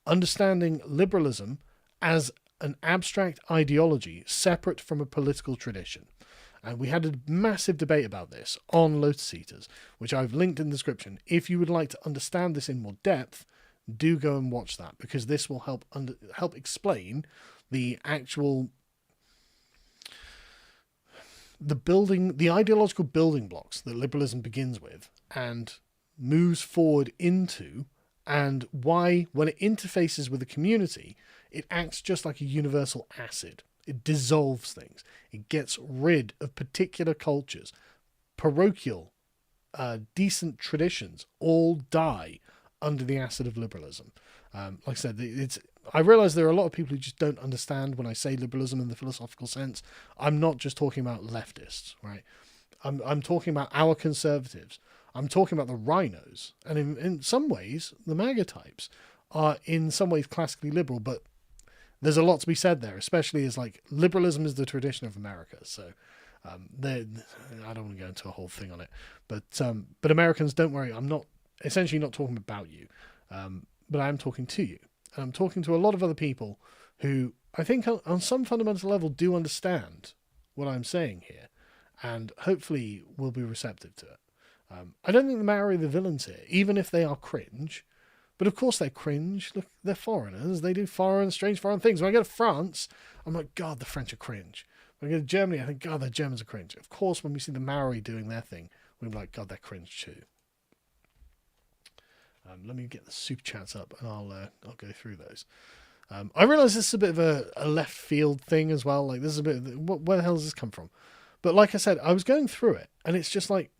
understanding liberalism as an abstract ideology separate from a political tradition. And we had a massive debate about this on Lotus Eaters, which I've linked in the description. If you would like to understand this in more depth, do go and watch that, because this will help explain the actual the ideological building blocks that liberalism begins with and moves forward into, and why, when it interfaces with the community, it acts just like a universal acid. It dissolves things. It gets rid of particular cultures. Parochial, decent traditions all die under the acid of liberalism. Like I said, I realise there are a lot of people who just don't understand when I say liberalism in the philosophical sense. I'm not just talking about leftists, right? I'm talking about our conservatives. I'm talking about the rhinos. And in some ways, the MAGA types are in some ways classically liberal, but there's a lot to be said there, especially as like liberalism is the tradition of America. So I don't want to go into a whole thing on it, but Americans, don't worry. I'm not essentially not talking about you, but I am talking to you. And I'm talking to a lot of other people who I think on some fundamental level do understand what I'm saying here, and hopefully will be receptive to it. I don't think the Maori are the villains here, even if they are cringe. But of course they're cringe. Look, they're foreigners. They do strange foreign things. When I go to France, I'm like, God, the French are cringe. When I go to Germany, I think, God, the Germans are cringe. Of course, when we see the Maori doing their thing, we're like, God, they're cringe too. Let me get the super chats up, and I'll go through those. I realise this is a bit of a left field thing as well. Like, this is a bit of where the hell does this come from? But like I said, I was going through it, and it's just like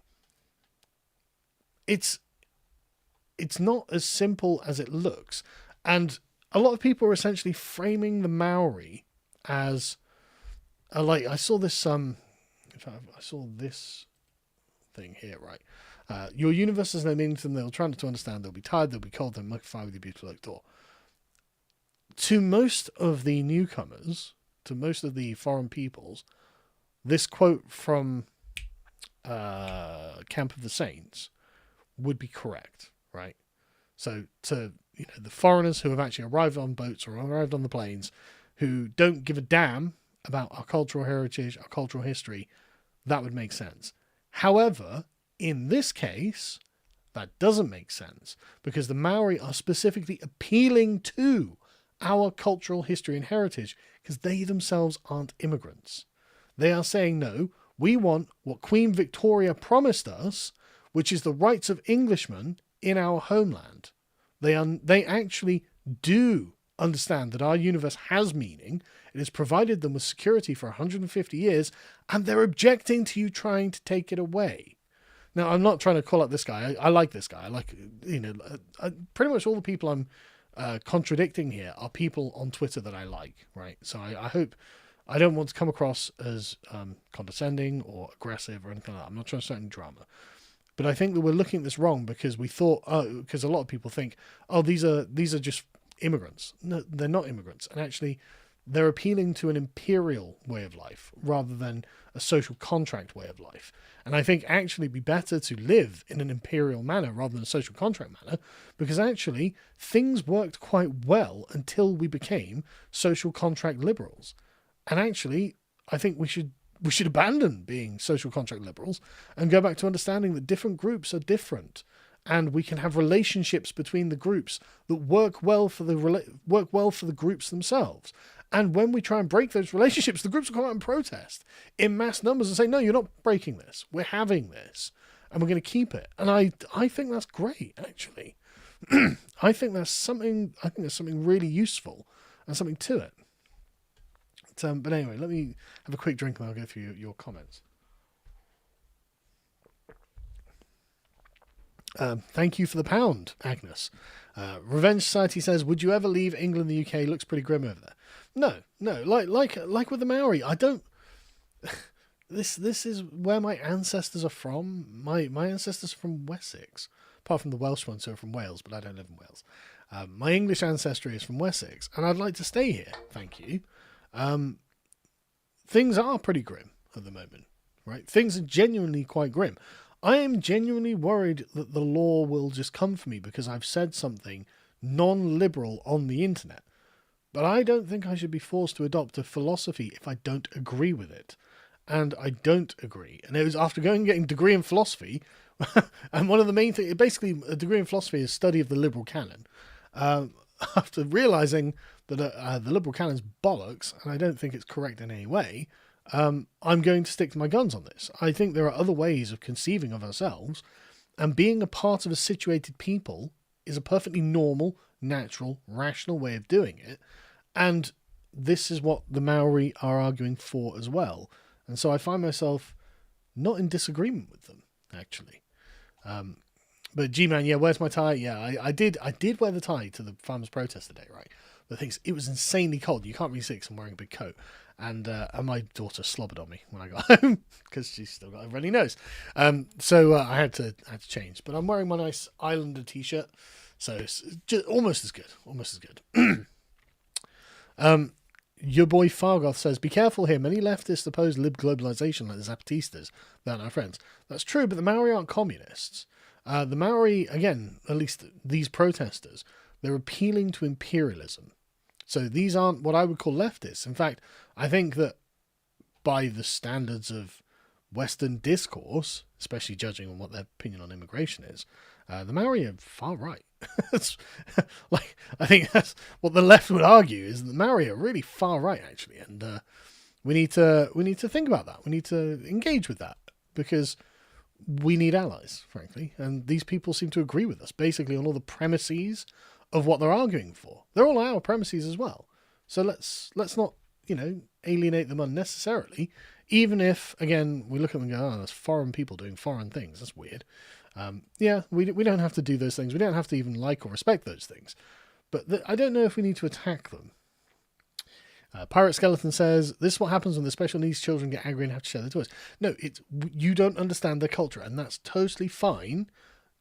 it's not as simple as it looks, and a lot of people are essentially framing the Maori as like I saw this in fact I saw this thing here, right? Your universe has no meaning to them. They'll try not to understand. They'll be tired. They'll be cold. They'll make fire with your beautiful oak door. To most of the newcomers, to most of the foreign peoples, this quote from Camp of the Saints would be correct, right? So to the foreigners who have actually arrived on boats or arrived on the planes, who don't give a damn about our cultural heritage, our cultural history, that would make sense. However, in this case, that doesn't make sense because the Maori are specifically appealing to our cultural history and heritage because they themselves aren't immigrants. They are saying, no, we want what Queen Victoria promised us, which is the rights of Englishmen in our homeland. They actually do understand that our universe has meaning. It has provided them with security for 150 years, and they're objecting to you trying to take it away. Now, I'm not trying to call out this guy. I like this guy. I like, pretty much all the people I'm contradicting here are people on Twitter that I like, right? So I hope I don't want to come across as condescending or aggressive or anything like that. I'm not trying to start any drama. But I think that we're looking at this wrong because we thought, because a lot of people think, these are just immigrants. No, they're not immigrants. And actually, they're appealing to an imperial way of life rather than a social contract way of life. And I think actually it'd be better to live in an imperial manner rather than a social contract manner, because actually things worked quite well until we became social contract liberals. And actually, I think we should abandon being social contract liberals and go back to understanding that different groups are different, and we can have relationships between the groups that work well for the groups themselves. And when we try and break those relationships, the groups will come out and protest in mass numbers and say, no, you're not breaking this. We're having this and we're going to keep it. And I think that's great, actually. I think there's something really useful and something to it. But anyway, let me have a quick drink and I'll go through your comments. Thank you for the pound, Agnes. Revenge Society says, would you ever leave England? The UK looks pretty grim over there. No. Like with the Maori, I don't. This is where my ancestors are from. My ancestors are from Wessex, apart from the Welsh ones who are from Wales, but I don't live in Wales. My English ancestry is from Wessex, and I'd like to stay here. Thank you. Things are pretty grim at the moment, right? Things are genuinely quite grim. I am genuinely worried that the law will just come for me because I've said something non-liberal on the internet. But I don't think I should be forced to adopt a philosophy if I don't agree with it. And I don't agree. And it was after going and getting a degree in philosophy, and one of the main things, basically a degree in philosophy is study of the liberal canon. After realising that the liberal canon's bollocks, and I don't think it's correct in any way, I'm going to stick to my guns on this. I think there are other ways of conceiving of ourselves, and being a part of a situated people is a perfectly normal, natural, rational way of doing it. And this is what the Maori are arguing for as well. And so I find myself not in disagreement with them, actually. But G-Man, yeah, where's my tie? Yeah, I did wear the tie to the farmers' protest today, right? The thing is, it was insanely cold. You can't really see it 'cause I'm wearing a big coat. And my daughter slobbered on me when I got home because she's still got a runny nose. So I had to change. But I'm wearing my nice Islander t-shirt, so it's just almost as good. Almost as good. Your boy Fargoth says, "Be careful here. Many leftists oppose lib globalization like the Zapatistas. They're not our friends." That's true, but the Maori aren't communists. The Maori, again, at least these protesters, they're appealing to imperialism. So these aren't what I would call leftists. In fact, I think that by the standards of Western discourse, especially judging on what their opinion on immigration is, the Maori are far right. Like, I think that's what the left would argue, is that the Maori are really far right, actually, and we need to think about that. We need to engage with that, because we need allies, frankly, and these people seem to agree with us basically on all the premises of what they're arguing for. They're all our premises as well. So let's not, alienate them unnecessarily, even if, again, we look at them and go, oh, there's foreign people doing foreign things. That's weird. We don't have to do those things. We don't have to even like or respect those things. But I don't know if we need to attack them. Pirate Skeleton says, "This is what happens when the special needs children get angry and have to share their toys." No, you don't understand their culture, and that's totally fine.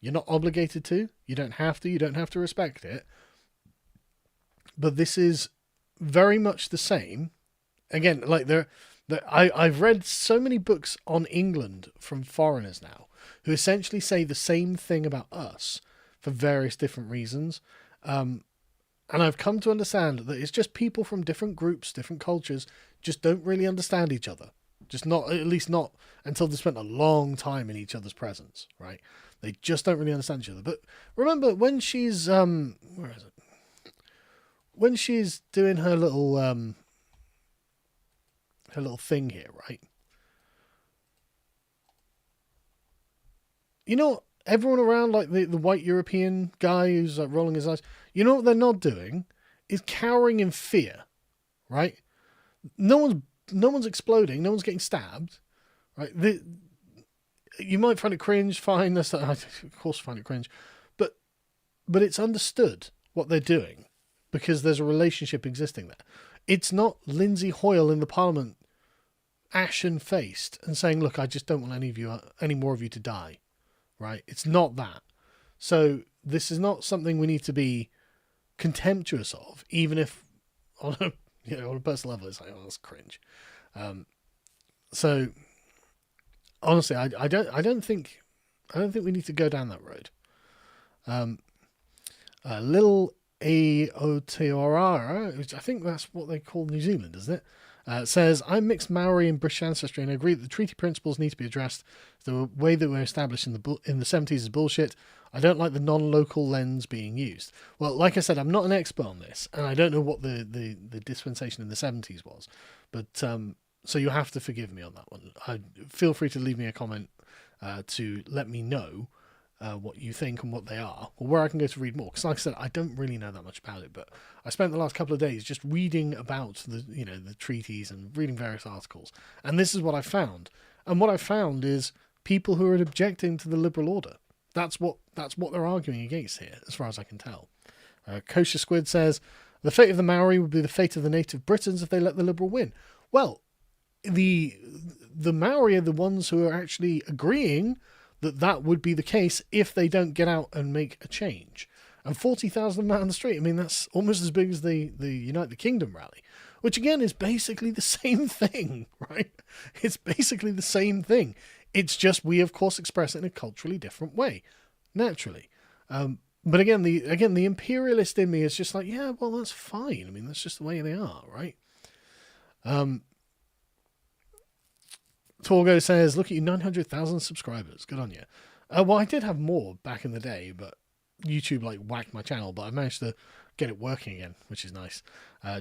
You're not obligated to. You don't have to. You don't have to respect it. But this is very much the same. Again, like I've read so many books on England from foreigners now who essentially say the same thing about us for various different reasons. And I've come to understand that it's just people from different groups, different cultures, just don't really understand each other. Just not, at least not until they spent a long time in each other's presence, right? They just don't really understand each other. But remember, when she's, where is it? When she's doing her little thing here, right? You know, everyone around, like the white European guy who's like rolling his eyes, you know what they're not doing is cowering in fear, right? No one's exploding, no one's getting stabbed, right? You might find it cringe, fine. I of course find it cringe, but it's understood what they're doing because there's a relationship existing there. It's not Lindsay Hoyle in the Parliament, ashen-faced, and saying, "Look, I just don't want any more of you to die." Right? It's not that. So this is not something we need to be contemptuous of, even if on a personal level it's like, oh, that's cringe. So honestly, I don't think we need to go down that road. Little Aotearoa, which I think that's what they call New Zealand, isn't it? Says, "I'm mixed Maori and British ancestry, and I agree that the treaty principles need to be addressed. The way that were established in the 70s is bullshit. I don't like the non-local lens being used." Well, like I said, I'm not an expert on this, and I don't know what the dispensation in the 70s was. But so you have to forgive me on that one. Feel free to leave me a comment to let me know what you think and what they are, or where I can go to read more. Because like I said, I don't really know that much about it, but I spent the last couple of days just reading about the treaties and reading various articles. And this is what I found. And what I found is people who are objecting to the liberal order. That's what they're arguing against here, as far as I can tell. Kosher Squid says, "The fate of the Maori would be the fate of the native Britons if they let the liberal win." Well, the Maori are the ones who are actually agreeing that would be the case if they don't get out and make a change. And 40,000 men on the street, I mean, that's almost as big as the Unite the Kingdom rally, which again is basically the same thing, right? It's basically the same thing. It's just we, of course, express it in a culturally different way, naturally. But again, the imperialist in me is just like, yeah, well, that's fine. I mean, that's just the way they are, right? Torgo says, "Look at you, 900,000 subscribers. Good on you." Well, I did have more back in the day, but YouTube whacked my channel, but I managed to get it working again, which is nice.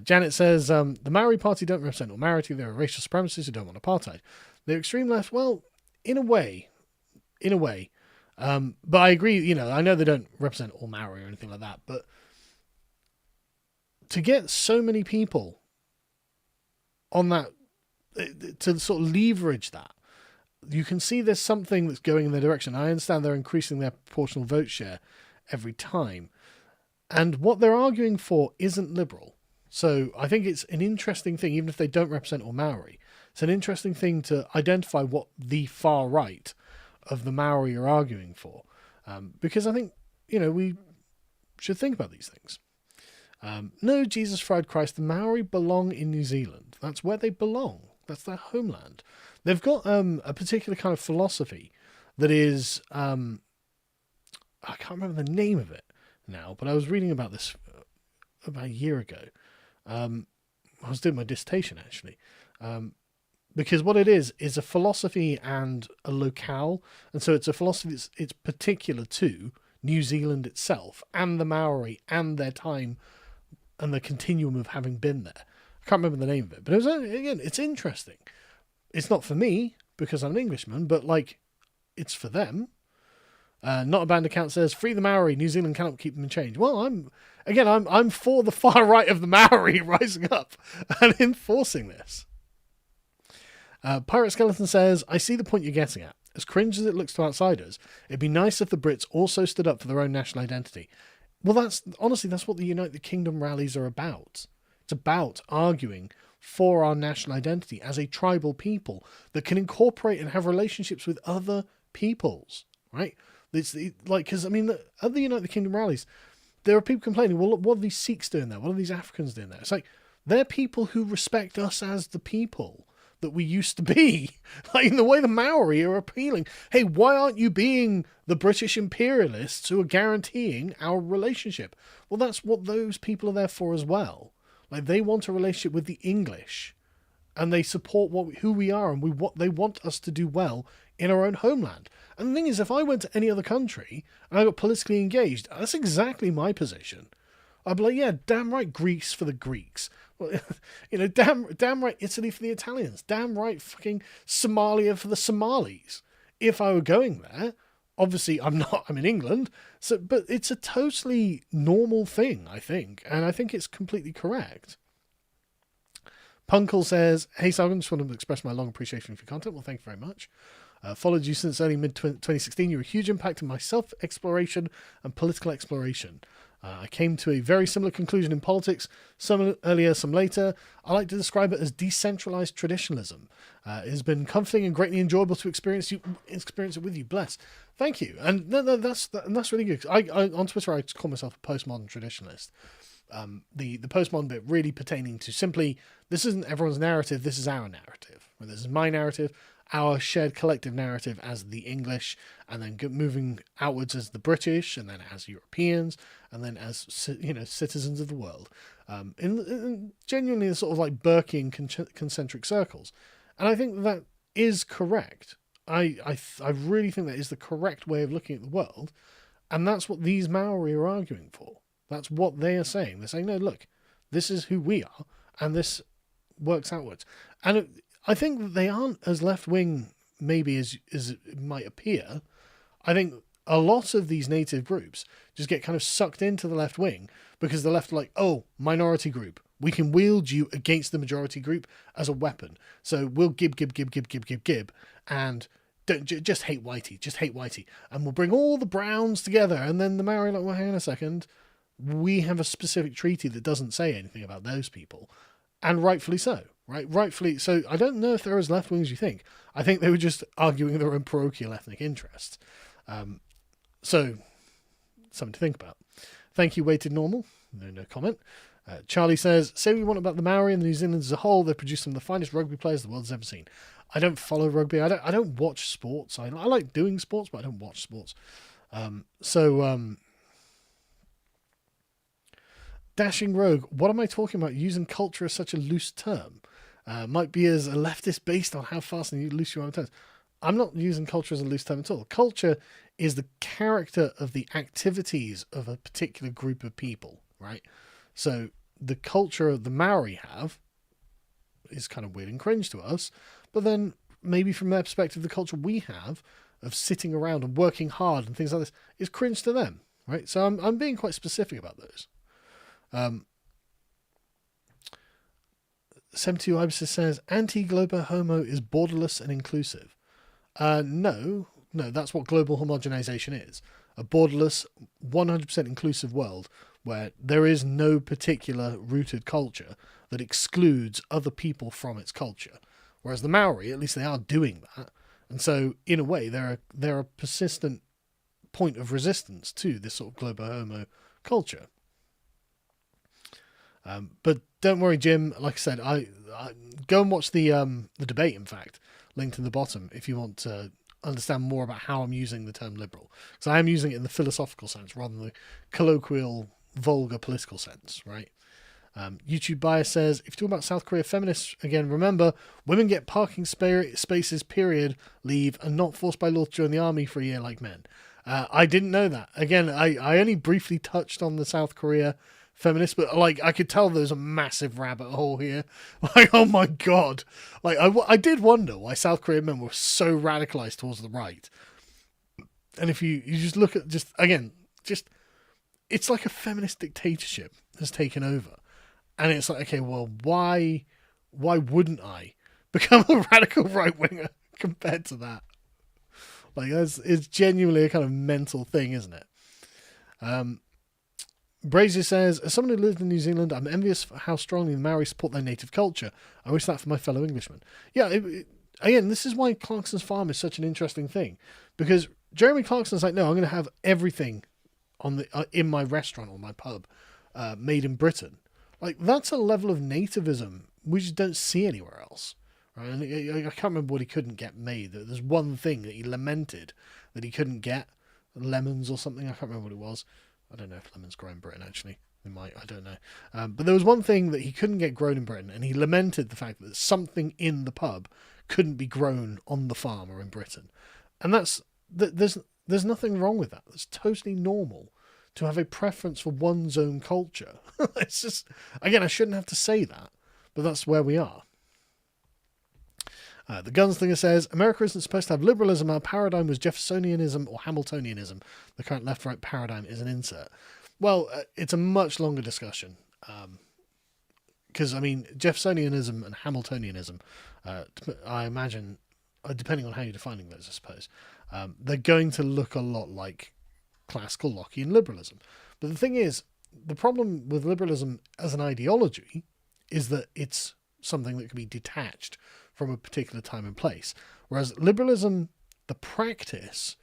Janet says, "The Maori Party don't represent normality. They're racial supremacists who don't want apartheid. They're extreme left." Well, in a way. But I agree, I know they don't represent all Maori or anything like that, but to get so many people on that, to sort of leverage that, you can see there's something that's going in their direction. I understand they're increasing their proportional vote share every time. And what they're arguing for isn't liberal. So I think it's an interesting thing, even if they don't represent all Maori. It's an interesting thing to identify what the far right of the Maori are arguing for, because I think we should think about these things. No, Jesus fried Christ. The Maori belong in New Zealand. That's where they belong. That's their homeland. They've got a particular kind of philosophy that is I can't remember the name of it now, but I was reading about this about a year ago. I was doing my dissertation actually, because what it is a philosophy and a locale, and so it's a philosophy that's it's particular to New Zealand itself and the Maori and their time and the continuum of having been there. I can't remember the name of it, but it was, again, it's interesting. It's not for me because I'm an Englishman, but like, it's for them. Not a band account says free the Maori. New Zealand cannot keep them in change. Well, I'm for the far right of the Maori rising up and enforcing this. Pirate Skeleton says, I see the point you're getting at. As cringe as it looks to outsiders, it'd be nice if the Brits also stood up for their own national identity. Well, that's what the United Kingdom rallies are about. It's about arguing for our national identity as a tribal people that can incorporate and have relationships with other peoples, right? It's like, because at the United Kingdom rallies, there are people complaining, well, look, what are these Sikhs doing there? What are these Africans doing there? It's like, they're people who respect us as the people that we used to be. Like, in the way the Maori are appealing. Hey, why aren't you being the British imperialists who are guaranteeing our relationship? Well, that's what those people are there for as well. Like, they want a relationship with the English, and they support who we are, and they want us to do well in our own homeland. And the thing is, if I went to any other country and I got politically engaged, that's exactly my position. I'd be like, yeah, damn right, Greece for the Greeks. Well, damn right, Italy for the Italians. Damn right, fucking Somalia for the Somalis. If I were going there, obviously I'm not. I'm in England, but it's a totally normal thing, I think, and I think it's completely correct. Punkle says, "Hey, Simon, just want to express my long appreciation for your content. Well, thank you very much. Followed you since early mid-2016. You're a huge impact in my self-exploration and political exploration. I came to a very similar conclusion in politics, some earlier, some later. I like to describe it as decentralized traditionalism. It has been comforting and greatly enjoyable to experience it with you. Bless." Thank you. And that's really good. I on Twitter, I call myself a postmodern traditionalist. The postmodern bit really pertaining to simply, this isn't everyone's narrative, this is our narrative. This is my narrative, our shared collective narrative as the English, and then moving outwards as the British, and then as Europeans, and then as citizens of the world, in genuinely sort of like Burkean concentric circles. And I think that is correct. I really think that is the correct way of looking at the world, and that's what these Maori are arguing for. That's what they are saying. They're saying, no, look, this is who we are, and this works outwards. And I think that they aren't as left-wing, maybe, as it might appear. I think a lot of these native groups just get kind of sucked into the left wing because the left are like, oh, minority group. We can wield you against the majority group as a weapon. So we'll gib, and just hate Whitey. And we'll bring all the Browns together. And then the Maori are like, well, hang on a second. We have a specific treaty that doesn't say anything about those people. And rightfully so, right? Rightfully. So I don't know if they're as left-wing as you think. I think they were just arguing their own parochial ethnic interests. So something to think about. Thank you, Weighted Normal. No comment. Charlie says, say what you want about the Maori and the New Zealanders as a whole, they produce some of the finest rugby players the world's ever seen. I don't follow rugby. I don't watch sports. I like doing sports, but I don't watch sports. Dashing Rogue, what am I talking about? Using culture as such a loose term. Might be as a leftist based on how fast and loose you are on terms. I'm not using culture as a loose term at all. Culture is the character of the activities of a particular group of people, right? So the culture the Maori have is kind of weird and cringe to us, but then maybe from their perspective, the culture we have of sitting around and working hard and things like this is cringe to them, right? So I'm being quite specific about those. 72 Ibis says, anti-global homo is borderless and inclusive. No, that's what global homogenization is. A borderless, 100% inclusive world where there is no particular rooted culture that excludes other people from its culture. Whereas the Maori, at least they are doing that. And so, in a way, they're a persistent point of resistance to this sort of global homo culture. But don't worry, Jim. Like I said, I go and watch the debate. In fact, linked in the bottom if you want to understand more about how I'm using the term liberal, because I am using it in the philosophical sense rather than the colloquial, vulgar political sense. Right? YouTube Bias says, if you talk about South Korea feminists again, remember women get parking spaces, period, leave, and not forced by law to join the army for a year like men. I didn't know that. Again, I only briefly touched on the South Korea feminist, but like I could tell there's a massive rabbit hole here. Like, oh my god, like I did wonder why South Korean men were so radicalized towards the right. And if you just look at just it's like a feminist dictatorship has taken over, and it's like, okay, well, why wouldn't I become a radical right winger compared to that? Like, it's genuinely a kind of mental thing, isn't it? Brazier says, as someone who lived in New Zealand, I'm envious for how strongly the Maori support their native culture. I wish that for my fellow Englishmen. Yeah, again, this is why Clarkson's Farm is such an interesting thing. Because Jeremy Clarkson's like, no, I'm going to have everything on the in my restaurant or my pub made in Britain. Like, that's a level of nativism we just don't see anywhere else. Right? And I can't remember what he couldn't get made. There's one thing that he lamented that he couldn't get. Lemons or something. I can't remember what it was. I don't know if lemons grow in Britain, actually. They might, I don't know. But there was one thing that he couldn't get grown in Britain, and he lamented the fact that something in the pub couldn't be grown on the farm or in Britain. And there's nothing wrong with that. It's totally normal to have a preference for one's own culture. It's just, again, I shouldn't have to say that, but that's where we are. The Gunslinger says, America isn't supposed to have liberalism. Our paradigm was Jeffersonianism or Hamiltonianism. The current left-right paradigm is an insert. Well, it's a much longer discussion. Because, I mean, Jeffersonianism and Hamiltonianism, I imagine, depending on how you're defining those, I suppose, they're going to look a lot like classical Lockean liberalism. But the thing is, the problem with liberalism as an ideology is that it's something that can be detached from a particular time and place. Whereas liberalism, the practice,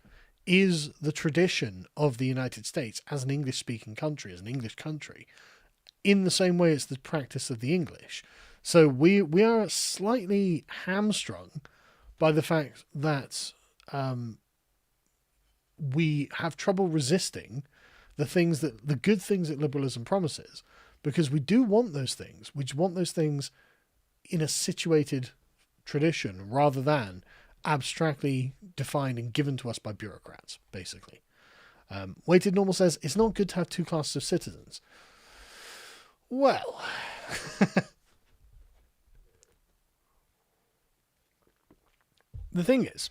is the tradition of the United States as an English-speaking country, as an English country, in the same way it's the practice of the English. So we are slightly hamstrung by the fact that we have trouble resisting the good things that liberalism promises, because we do want those things. We want those things in a situated tradition rather than abstractly defined and given to us by bureaucrats, basically. Weighted Normal says, it's not good to have two classes of citizens. Well, the thing is,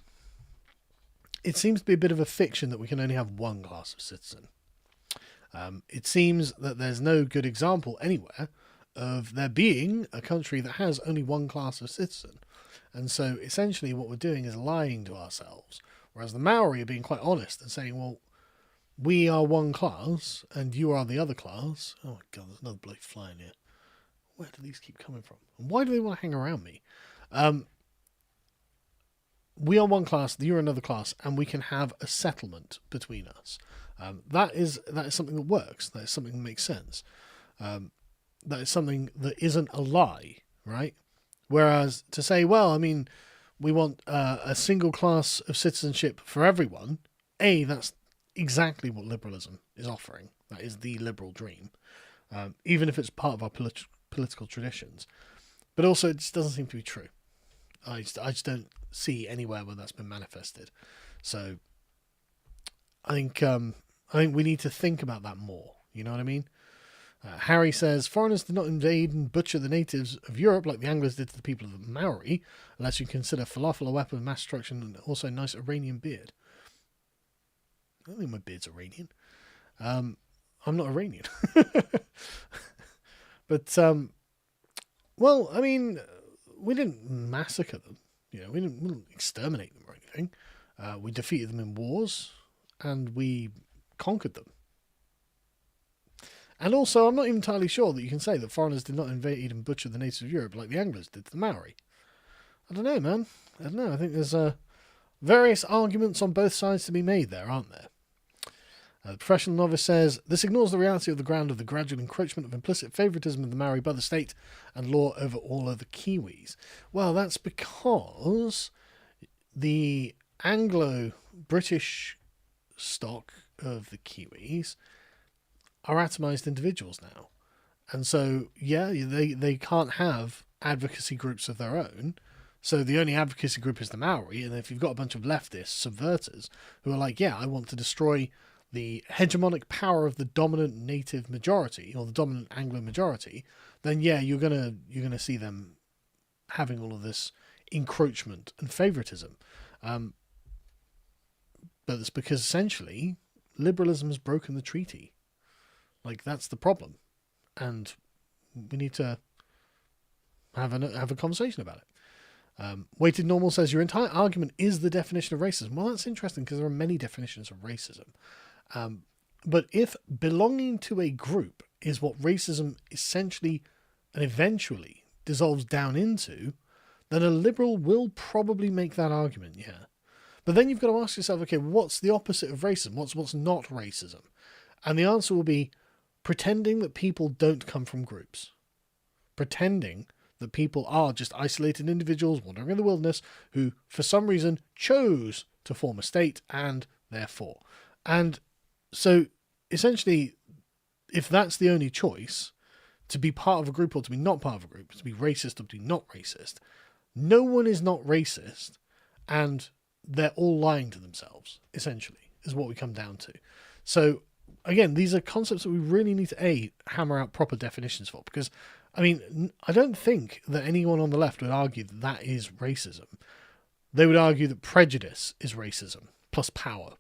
it seems to be a bit of a fiction that we can only have one class of citizen. It seems that there's no good example anywhere of there being a country that has only one class of citizen. And so essentially what we're doing is lying to ourselves. Whereas the Maori are being quite honest and saying, well, we are one class and you are the other class. Oh my god, there's another bloke flying here. Where do these keep coming from? And why do they want to hang around me? We are one class, you're another class, and we can have a settlement between us. That is something that works. That is something that makes sense. That is something that isn't a lie, right? Whereas to say, well, I mean, we want a single class of citizenship for everyone, that's exactly what liberalism is offering. That is the liberal dream, even if it's part of our political traditions. But also, it just doesn't seem to be true. I just don't see anywhere where that's been manifested. So I think we need to think about that more. You know what I mean? Harry says, foreigners did not invade and butcher the natives of Europe like the Anglos did to the people of the Maori, unless you consider falafel a weapon of mass destruction and also a nice Iranian beard. I don't think my beard's Iranian. I'm not Iranian. But, well, I mean, we didn't massacre them. You know, we didn't exterminate them or anything. We defeated them in wars, and we conquered them. And also, I'm not even entirely sure that you can say that foreigners did not invade and butcher the natives of Europe like the Anglos did to the Maori. I don't know, man. I don't know. I think there's various arguments on both sides to be made there, aren't there? The professional novice says, this ignores the reality of the ground of the gradual encroachment of implicit favouritism of the Maori by the state and law over all other Kiwis. Well, that's because the Anglo-British stock of the Kiwis are atomised individuals now. And so, yeah, they can't have advocacy groups of their own. So the only advocacy group is the Maori. And if you've got a bunch of leftists, subverters, who are like, yeah, I want to destroy the hegemonic power of the dominant native majority or the dominant Anglo majority, then yeah, you're gonna see them having all of this encroachment and favoritism. But it's because essentially liberalism has broken the treaty. Like, that's the problem, and we need to have a conversation about it. Weighted Normal says your entire argument is the definition of racism. Well, that's interesting because there are many definitions of racism. But if belonging to a group is what racism essentially and eventually dissolves down into, then a liberal will probably make that argument, yeah. But then you've got to ask yourself, okay, what's the opposite of racism? What's not racism? And the answer will be pretending that people don't come from groups. Pretending that people are just isolated individuals wandering in the wilderness who, for some reason, chose to form a state and therefore. And so, essentially, if that's the only choice, to be part of a group or to be not part of a group, to be racist or to be not racist, no one is not racist, and they're all lying to themselves, essentially, is what we come down to. So, again, these are concepts that we really need to, hammer out proper definitions for, because, I mean, I don't think that anyone on the left would argue that that is racism. They would argue that prejudice is racism, plus power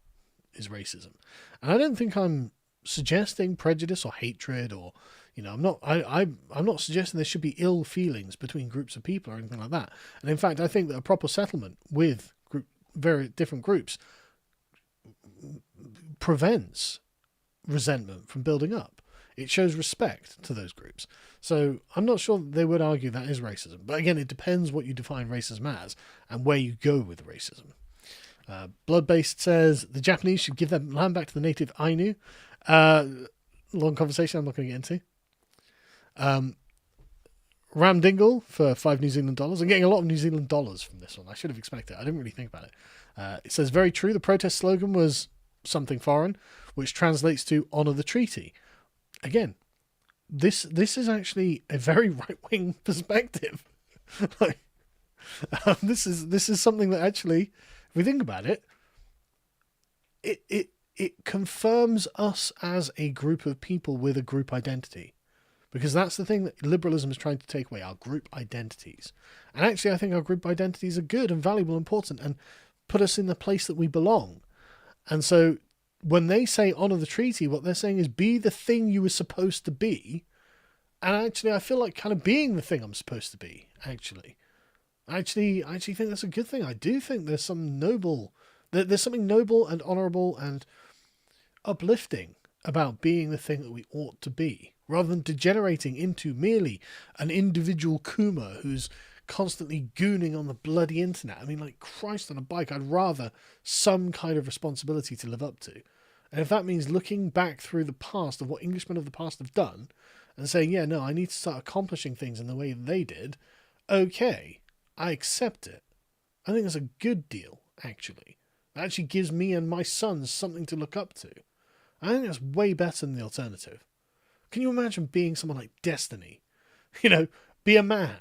is racism. And I don't think I'm suggesting prejudice or hatred or, I'm not suggesting there should be ill feelings between groups of people or anything like that. And in fact, I think that a proper settlement with very different groups prevents resentment from building up. It shows respect to those groups. So I'm not sure that they would argue that is racism. But again, it depends what you define racism as and where you go with racism. Blood-Based says the Japanese should give their land back to the native Ainu. Long conversation I'm not going to get into. Ram Dingle for $5 New Zealand. I'm getting a lot of New Zealand dollars from this one. I should have expected it. I didn't really think about it. It says, very true. The protest slogan was something foreign, which translates to honour the treaty. Again, this is actually a very right-wing perspective. This is something that actually, if we think about it, it confirms us as a group of people with a group identity. Because that's the thing that liberalism is trying to take away, our group identities. And actually, I think our group identities are good and valuable and important and put us in the place that we belong. And so when they say honour the treaty, what they're saying is be the thing you were supposed to be. And actually, I feel like kind of being the thing I'm supposed to be, actually. I actually think that's a good thing. I do think there's something noble and honourable and uplifting about being the thing that we ought to be, rather than degenerating into merely an individual Kuma who's constantly gooning on the bloody internet. I mean, like, Christ on a bike, I'd rather some kind of responsibility to live up to. And if that means looking back through the past of what Englishmen of the past have done and saying, yeah, no, I need to start accomplishing things in the way that they did, okay, I accept it. I think that's a good deal, actually. It actually gives me and my sons something to look up to. I think that's way better than the alternative. Can you imagine being someone like Destiny? Be a man.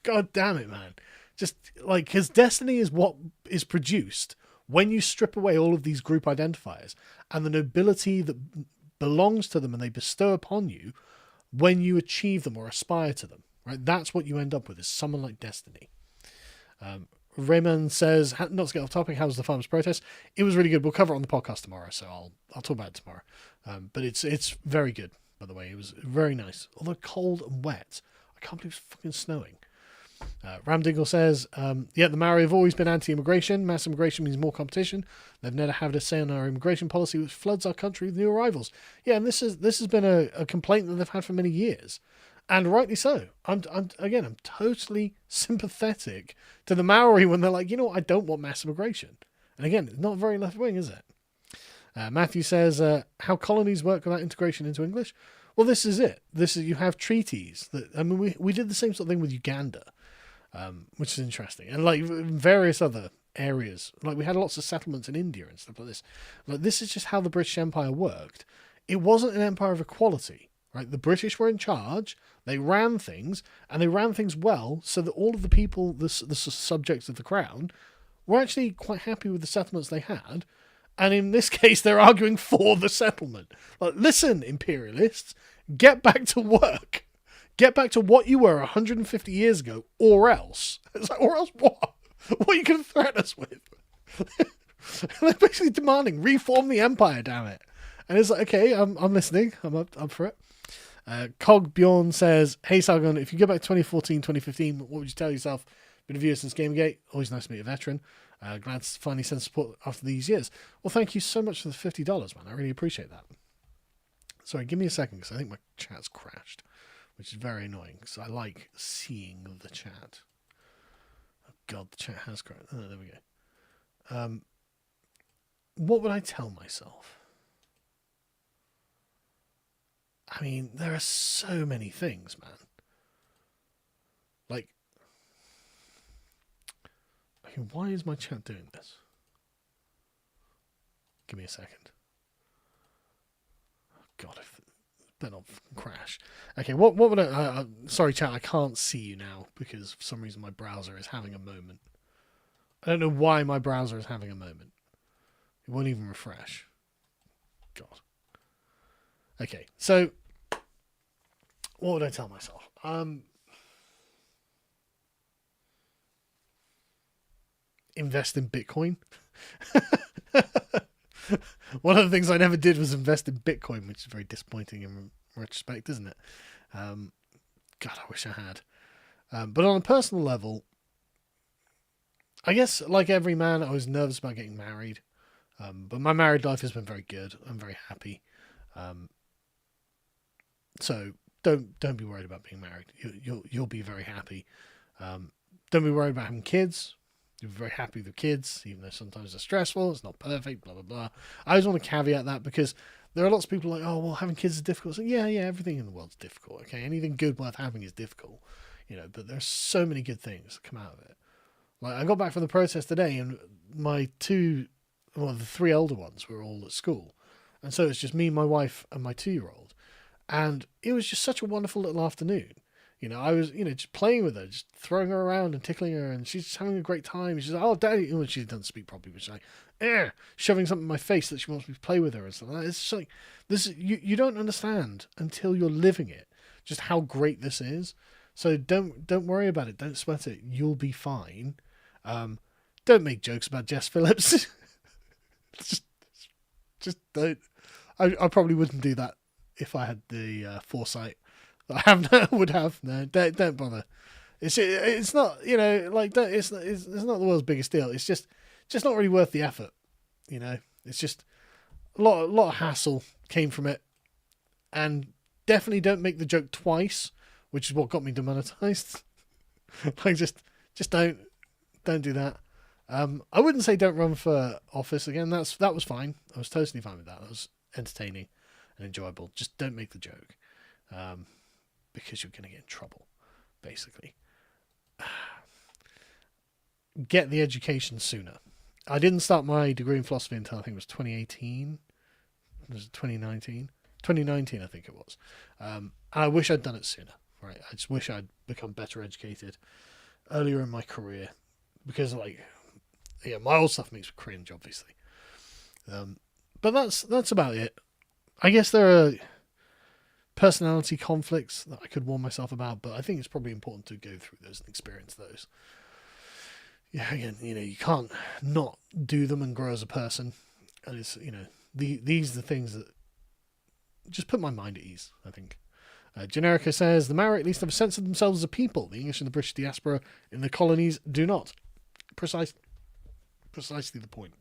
God damn it, man. Just like, because Destiny is what is produced when you strip away all of these group identifiers and the nobility that belongs to them and they bestow upon you when you achieve them or aspire to them. Right? That's what you end up with, is someone like Destiny. Raymond says, not to get off topic, how was the farmers' protest? It was really good. We'll cover it on the podcast tomorrow, so I'll talk about it tomorrow. But it's very good, by the way. It was very nice. Although cold and wet. I can't believe it's fucking snowing. Ramdingle says, the Maori have always been anti-immigration. Mass immigration means more competition. They've never had a say on our immigration policy, which floods our country with new arrivals. Yeah, and this has been a complaint that they've had for many years, and rightly so. I'm totally sympathetic to the Maori when they're like, I don't want mass immigration. And again, it's not very left wing, is it? Matthew says, how colonies work without integration into English. Well, this is it. You have treaties that, we did the same sort of thing with Uganda. Which is interesting, and like various other areas, like we had lots of settlements in India and stuff like this. Like this is just how the British Empire worked. It wasn't an empire of equality, right? The British were in charge. They ran things, and they ran things well, so that all of the people, the subjects of the crown, were actually quite happy with the settlements they had. And in this case, they're arguing for the settlement. Like, listen, imperialists, get back to work. Get back to what you were 150 years ago, or else. It's like, or else what? What are you going to threaten us with? They're basically demanding, reform the empire, damn it. And it's like, okay, I'm listening. I'm up for it. Cog Bjorn says, hey, Sargon, if you go back to 2014, 2015, what would you tell yourself? Been a viewer since Gamergate. Always nice to meet a veteran. Glad to finally send support after these years. Well, thank you so much for the $50, man. I really appreciate that. Sorry, give me a second, because I think my chat's crashed, which is very annoying, because I like seeing the chat. Oh, God, the chat has crashed. Oh, there we go. What would I tell myself? I mean, there are so many things, man. Like, okay, why is my chat doing this? Give me a second. Oh, God, I better not crash. Okay, what would I... sorry, chat, I can't see you now because for some reason my browser is having a moment. I don't know why my browser is having a moment. It won't even refresh. God. Okay, so what would I tell myself? Invest in Bitcoin. One of the things I never did was invest in Bitcoin, which is very disappointing in retrospect, isn't it? God, I wish I had. But on a personal level, I guess like every man, I was nervous about getting married. But my married life has been very good. I'm very happy. So don't be worried about being married. You'll be very happy. Don't be worried about having kids. You're very happy with the kids, even though sometimes they're stressful. It's not perfect, blah, blah, blah. I always want to caveat that because there are lots of people like, oh, well, having kids is difficult. So yeah, everything in the world's difficult. Okay, anything good worth having is difficult, but there's so many good things that come out of it. Like I got back from the protest today, and the 3 elder ones were all at school, and so it's just me, my wife, and my 2-year-old, and it was just such a wonderful little afternoon. I was, just playing with her, just throwing her around and tickling her, and she's just having a great time. She's like, oh, Daddy, she doesn't speak properly, but she's like, shoving something in my face that she wants me to play with her and stuff like that. It's just like, this, you don't understand until you're living it, just how great this is. So don't worry about it. Don't sweat it. You'll be fine. Don't make jokes about Jess Phillips. just don't. I probably wouldn't do that if I had the foresight. I would have. No, don't bother. It's not, it's not the world's biggest deal. It's just not really worth the effort. It's just a lot of hassle came from it, and definitely don't make the joke twice, which is what got me demonetized. Like just don't do that. I wouldn't say don't run for office again. That was fine. I was totally fine with that. That was entertaining and enjoyable. Just don't make the joke. Because you're going to get in trouble, basically. Get the education sooner. I didn't start my degree in philosophy until I think it was 2018. Was it 2019? 2019, I think it was. I wish I'd done it sooner. Right? I just wish I'd become better educated earlier in my career. Because, my old stuff makes me cringe, obviously. But that's about it. I guess there are personality conflicts that I could warn myself about, but I think it's probably important to go through those and experience those. Yeah, again, you can't not do them and grow as a person. And it's, these are the things that just put my mind at ease, I think. Generica says, the Maori at least have a sense of themselves as a people. The English and the British diaspora in the colonies do not. Precisely the point.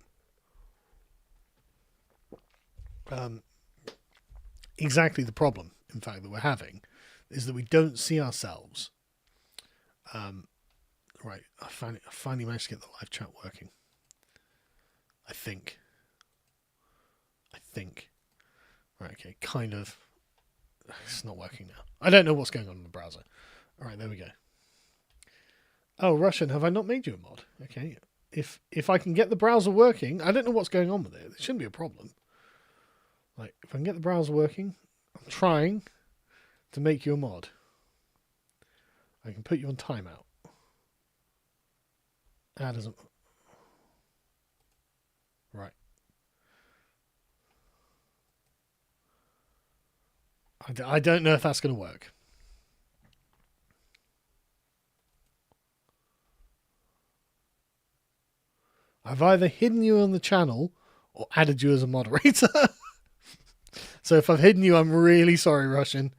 Exactly the problem, in fact, that we're having is that we don't see ourselves. Right, I finally managed to get the live chat working. I think. Right, okay, kind of. It's not working now. I don't know what's going on in the browser. All right, there we go. Oh, Russian, have I not made you a mod? Okay. If I can get the browser working, I don't know what's going on with it. It shouldn't be a problem. Like, if I can get the browser working, I'm trying to make you a mod. I can put you on timeout. That doesn't... Right. I don't know if that's going to work. I've either hidden you on the channel or added you as a moderator. So if I've hidden you, I'm really sorry, Russian.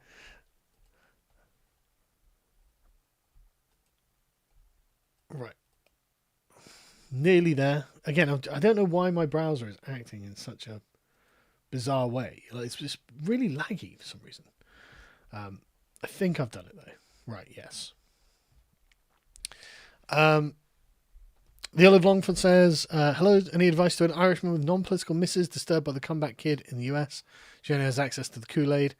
Right. Nearly there. Again, I don't know why my browser is acting in such a bizarre way. Like, it's just really laggy for some reason. I think I've done it though. Right, yes. The Olive Longford says, hello, any advice to an Irishman with non-political misses disturbed by the comeback kid in the US? She only has access to the Kool-Aid.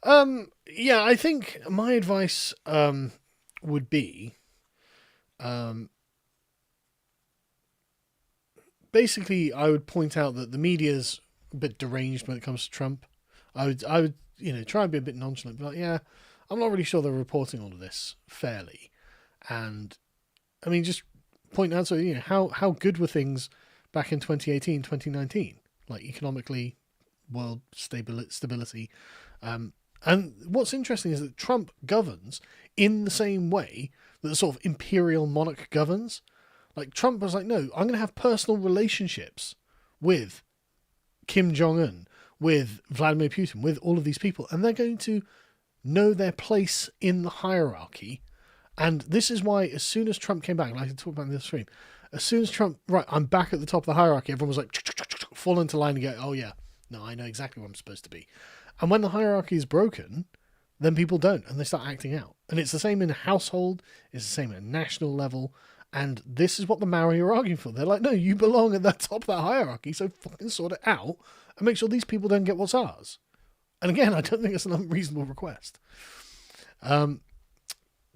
Yeah, I think my advice would be basically I would point out that the media's a bit deranged when it comes to Trump. I would try and be a bit nonchalant, be like, yeah, I'm not really sure they're reporting all of this fairly. And I mean, just point out, so how good were things back in 2018, 2019, like economically, world stability. And what's interesting is that Trump governs in the same way that the sort of imperial monarch governs. Like, Trump was like, no, I'm going to have personal relationships with Kim Jong-un, with Vladimir Putin, with all of these people, and they're going to know their place in the hierarchy. And this is why, as soon as Trump came back, like I talked about in the stream, as soon as Trump, right, I'm back at the top of the hierarchy, everyone was like, fall into line and go, oh yeah, no, I know exactly where I'm supposed to be. And when the hierarchy is broken, then people don't, and they start acting out. And it's the same in a household, it's the same at a national level, and this is what the Maori are arguing for. They're like, no, you belong at the top of that hierarchy, so fucking sort it out and make sure these people don't get what's ours. And again, I don't think it's an unreasonable request.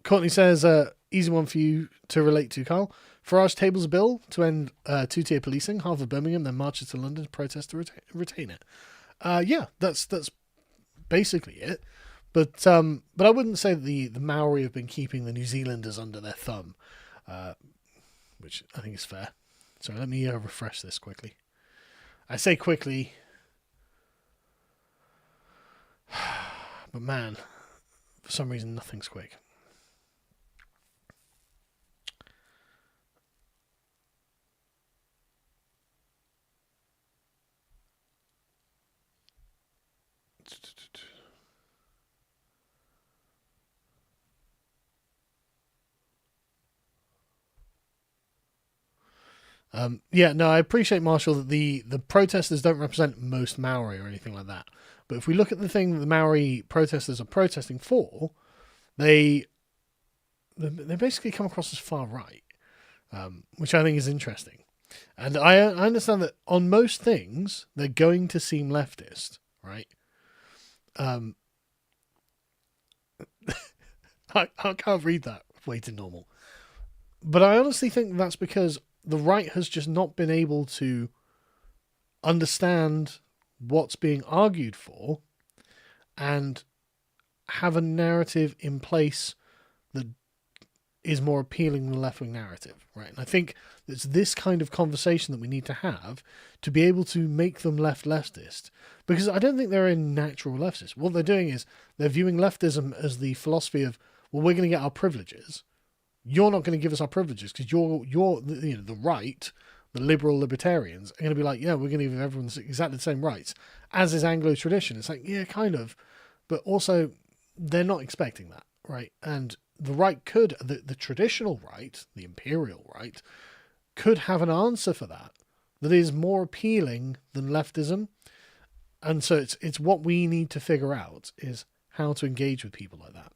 Courtney says, easy one for you to relate to, Carl. Farage tables a bill to end two-tier policing, half of Birmingham, then marches to London to protest to retain it. Yeah, that's basically it. But I wouldn't say that the Maori have been keeping the New Zealanders under their thumb, which I think is fair. So let me refresh this quickly. I say quickly, but man, for some reason nothing's quick. Yeah, no, I appreciate, Marshall, that the protesters don't represent most Maori or anything like that. But if we look at the thing that the Maori protesters are protesting for, they basically come across as far right, which I think is interesting. And I understand that on most things, they're going to seem leftist, right? I can't read that way to normal. But I honestly think that's because the right has just not been able to understand what's being argued for and have a narrative in place that is more appealing than the left-wing narrative, right? And I think it's this kind of conversation that we need to have to be able to make them leftist, because I don't think they're a natural leftist. What they're doing is they're viewing leftism as the philosophy of, well, we're going to get our privileges. You're not going to give us our privileges because you're the right, the liberal libertarians are going to be like, yeah, we're going to give everyone exactly the same rights, as is Anglo tradition. It's like, yeah, kind of, but also they're not expecting that, right? And the right could, the traditional right, the imperial right, could have an answer for that is more appealing than leftism. And so it's what we need to figure out is how to engage with people like that.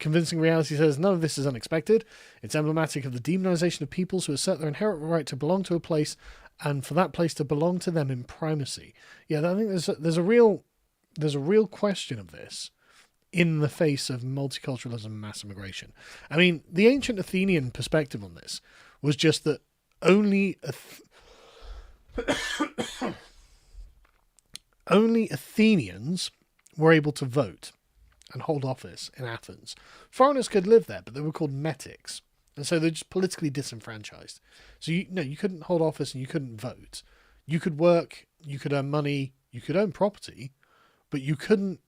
Convincing Reality says, none of this is unexpected. It's emblematic of the demonization of peoples who assert their inherent right to belong to a place and for that place to belong to them in primacy. Yeah, I think there's a real question of this in the face of multiculturalism and mass immigration. I mean, the ancient Athenian perspective on this was just that only only Athenians were able to vote and hold office in Athens. Foreigners could live there, but they were called metics, and so they're just politically disenfranchised. So you couldn't hold office and you couldn't vote. You could work, you could earn money, you could own property, but you couldn't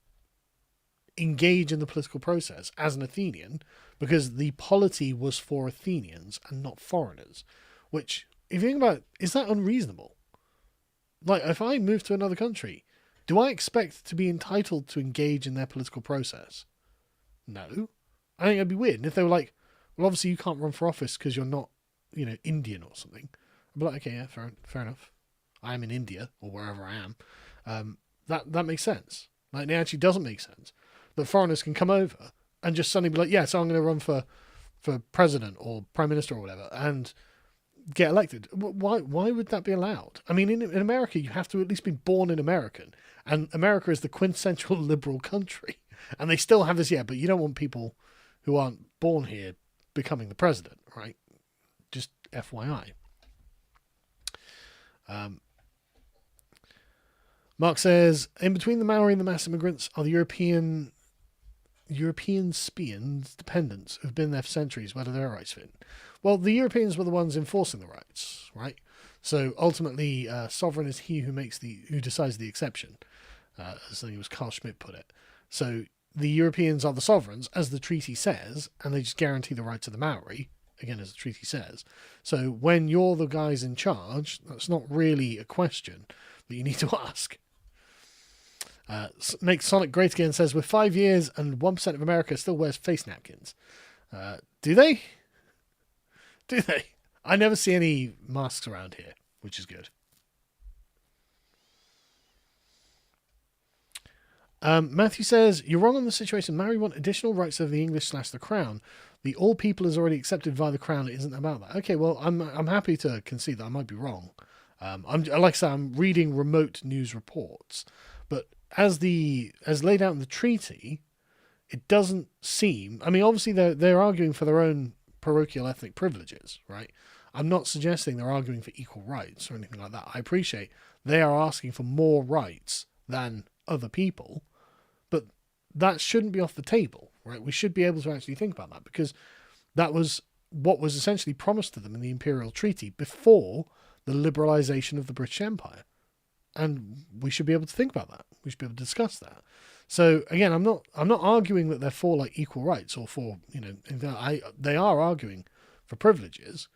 engage in the political process as an Athenian because the polity was for Athenians and not foreigners. Which, if you think about it, is that unreasonable? Like, if I move to another country, do I expect to be entitled to engage in their political process? No. I think it'd be weird. And if they were like, well, obviously you can't run for office because you're not, Indian or something, I'd be like, okay, yeah, fair enough. I am in India or wherever I am. That makes sense. Like, it actually doesn't make sense that foreigners can come over and just suddenly be like, yeah, so I'm going to run for president or prime minister or whatever and get elected. Why would that be allowed? I mean, in America, you have to at least be born in American, and America is the quintessential liberal country, and they still have this, but you don't want people who aren't born here becoming the president, right? Just FYI. Mark says, in between the Maori and the mass immigrants are the European Spians dependents who've been there for centuries. Where do their rights fit? Well, the Europeans were the ones enforcing the rights, right? So ultimately, sovereign is he who decides the exception, as I think it was Carl Schmitt put it. So the Europeans are the sovereigns, as the treaty says, and they just guarantee the rights of the Maori, again, as the treaty says. So when you're the guys in charge, that's not really a question that you need to ask. Make Sonic Great Again says, with 5 years and 1% of America still wears face napkins. Do they? Do they? I never see any masks around here, which is good. Matthew says, you're wrong on the situation. Maori want additional rights over the English/the Crown. The all people is already accepted via the Crown. It isn't about that. Okay, well, I'm happy to concede that I might be wrong. Like I say, I'm reading remote news reports, but as laid out in the treaty, it doesn't seem. I mean, obviously they're arguing for their own parochial ethnic privileges, right? I'm not suggesting they're arguing for equal rights or anything like that. I appreciate they are asking for more rights than other people, but that shouldn't be off the table, right? We should be able to actually think about that because that was what was essentially promised to them in the Imperial Treaty before the liberalisation of the British Empire. And we should be able to think about that. We should be able to discuss that. So again, I'm not arguing that they're for like equal rights or for, they are arguing for privileges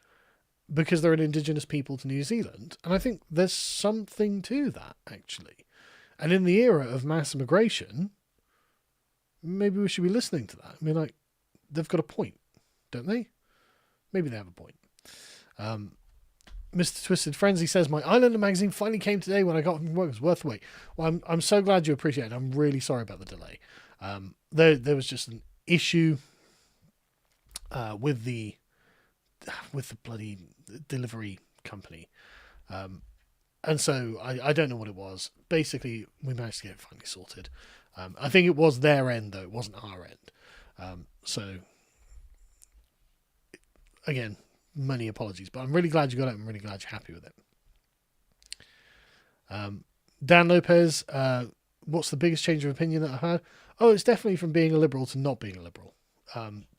because they're an indigenous people to New Zealand. And I think there's something to that, actually. And in the era of mass immigration, maybe we should be listening to that. I mean, like, they've got a point, don't they? Maybe they have a point. Mr. Twisted Frenzy says, my Islander magazine finally came today when I got from work. It was worth the wait. Well, I'm so glad you appreciate it. I'm really sorry about the delay. There was just an issue with the bloody delivery company. And so I don't know what it was. Basically, we managed to get it finally sorted. I think it was their end, though. It wasn't our end. So, again, many apologies. But I'm really glad you got it. I'm really glad you're happy with it. Dan Lopez, what's the biggest change of opinion that I've had? Oh, it's definitely from being a liberal to not being a liberal.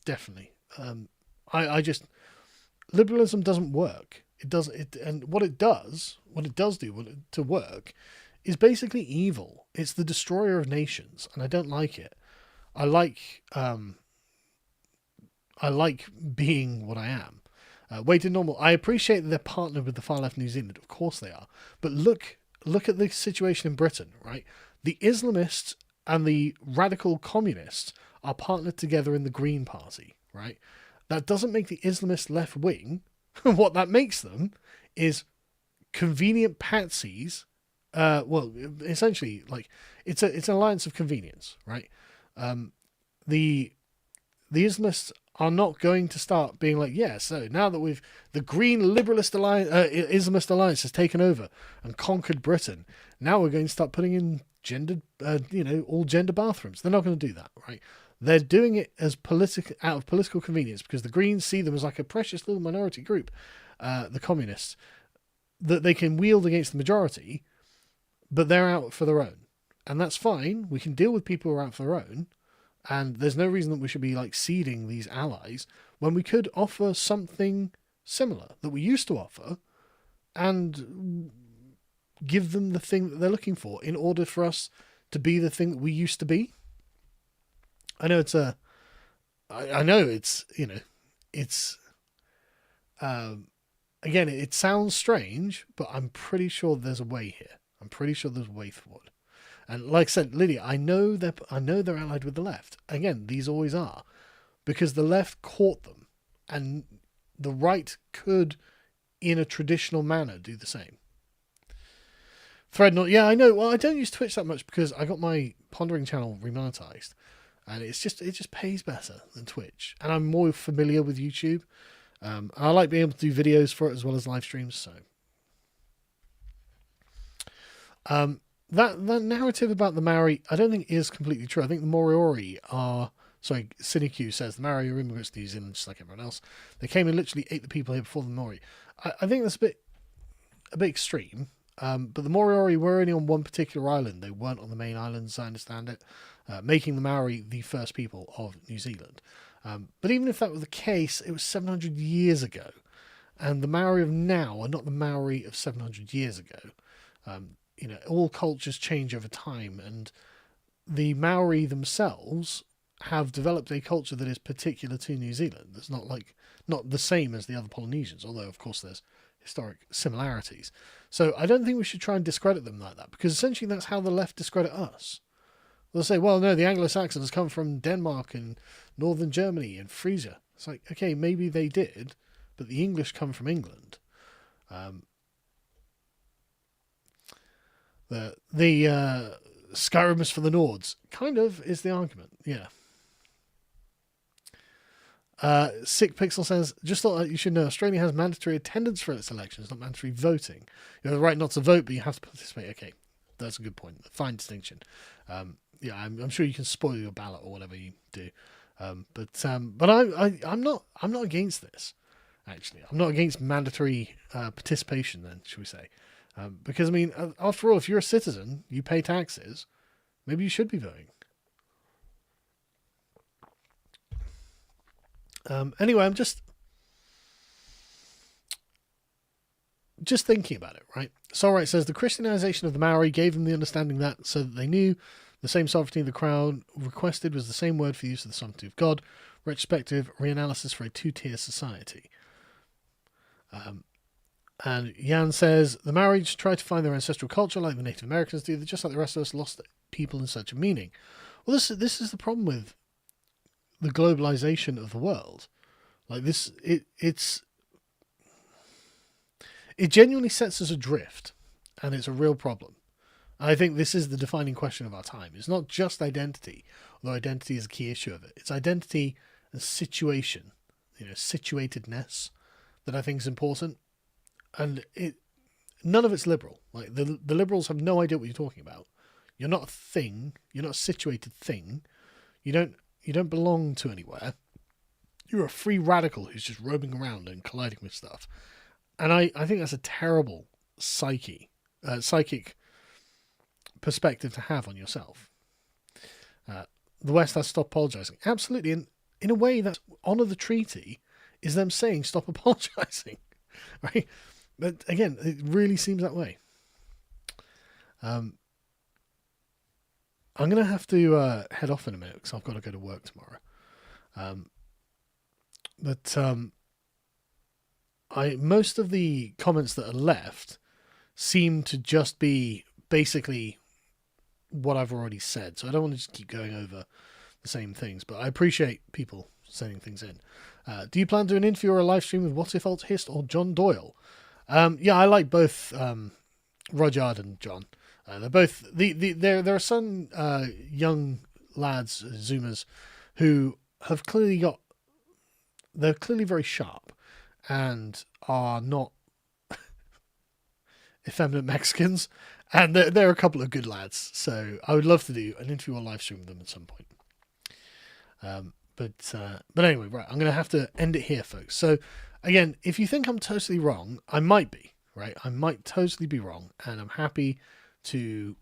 Definitely. I just... Liberalism doesn't work. And what it does do to work is basically evil. It's the destroyer of nations, and I don't like it. I like being what I am. Weighted Normal, I appreciate that they're partnered with the Far Left New Zealand. Of course they are. But look look at the situation in Britain, right? The Islamists and the radical communists are partnered together in the Green Party, right? That doesn't make the Islamist left wing. What that makes them is convenient patsies. Well, essentially, like it's an alliance of convenience, right? The the Islamists are not going to start being like, yeah, so now that the Green Liberalist Alliance, Islamist Alliance has taken over and conquered Britain, now we're going to start putting in gendered, all gender bathrooms. They're not going to do that, right? They're doing it as out of political convenience because the Greens see them as like a precious little minority group, the communists, that they can wield against the majority, but they're out for their own. And that's fine. We can deal with people who are out for their own. And there's no reason that we should be like ceding these allies when we could offer something similar that we used to offer and give them the thing that they're looking for in order for us to be the thing that we used to be. I know again, it sounds strange, but I'm pretty sure there's a way here. I'm pretty sure there's a way forward. And like I said, Lydia, I know they're allied with the left. Again, these always are, because the left caught them, and the right could, in a traditional manner, do the same. Threadnought, yeah, I know. Well, I don't use Twitch that much because I got my Pondering channel remonetized, and it just pays better than Twitch, and I'm more familiar with YouTube. And I like being able to do videos for it as well as live streams. So, That narrative about the Maori, I don't think is completely true. I think the Moriori are... Sorry, Cineq says the Maori are immigrants to New Zealand just like everyone else. They came and literally ate the people here before the Maori. I think that's a bit extreme. But the Moriori were only on one particular island. They weren't on the main island, as I understand it, making the Maori the first people of New Zealand. But even if that was the case, it was 700 years ago. And the Maori of now are not the Maori of 700 years ago. All cultures change over time, and the Maori themselves have developed a culture that is particular to New Zealand. It's not the same as the other Polynesians, although of course there's historic similarities. So I don't think we should try and discredit them like that, because essentially that's how the left discredit us. They'll say, well, no, the Anglo-Saxons come from Denmark and northern Germany and Frisia. It's like, okay, maybe they did, but the English come from England. The Skyrim is for the Nords, kind of, is the argument, yeah. Sick Pixel says, just thought you should know Australia has mandatory attendance for its elections, not mandatory voting. You have the right not to vote, but you have to participate. Okay, that's a good point. Fine distinction. Yeah, I'm sure you can spoil your ballot or whatever you do. But I'm not against this. Actually, I'm not against mandatory participation. Then, should we say? Because I mean, after all, if you're a citizen, you pay taxes. Maybe you should be voting. Anyway, I'm just thinking about it, right? Solright says the Christianization of the Maori gave them the understanding that, so that they knew the same sovereignty the crown requested was the same word for use of the sovereignty of God. Retrospective reanalysis for a two-tier society. And Jan says the Maori try to find their ancestral culture like the Native Americans do, just like the rest of us lost people in search of meaning. Well, this is the problem with the globalization of the world. Like this, it genuinely sets us adrift, and it's a real problem. I think this is the defining question of our time. It's not just identity, although identity is a key issue of it. It's identity and situation, situatedness, that I think is important. And none of it's liberal. Like the liberals have no idea what you're talking about. You're not a thing. You're not a situated thing. You don't belong to anywhere. You're a free radical who's just roaming around and colliding with stuff. And I think that's a terrible psychic perspective to have on yourself. The West has to stop apologising. Absolutely. And in a way, that's honour the treaty is them saying stop apologising. Right? But again, it really seems that way. I'm going to have to head off in a minute because I've got to go to work tomorrow. But most of the comments that are left seem to just be basically what I've already said. So I don't want to just keep going over the same things, but I appreciate people sending things in. Do you plan to do an interview or a live stream with What If Alt Hist or John Doyle? Yeah, I like both Rudyard and John. They're both there are some young lads, Zoomers, who have clearly they're clearly very sharp and are not effeminate Mexicans, and they're a couple of good lads. So I would love to do an interview or live stream with them at some point. But anyway, right, I'm going to have to end it here, folks. So again, if you think I'm totally wrong, I might be, right? I might totally be wrong, and I'm happy to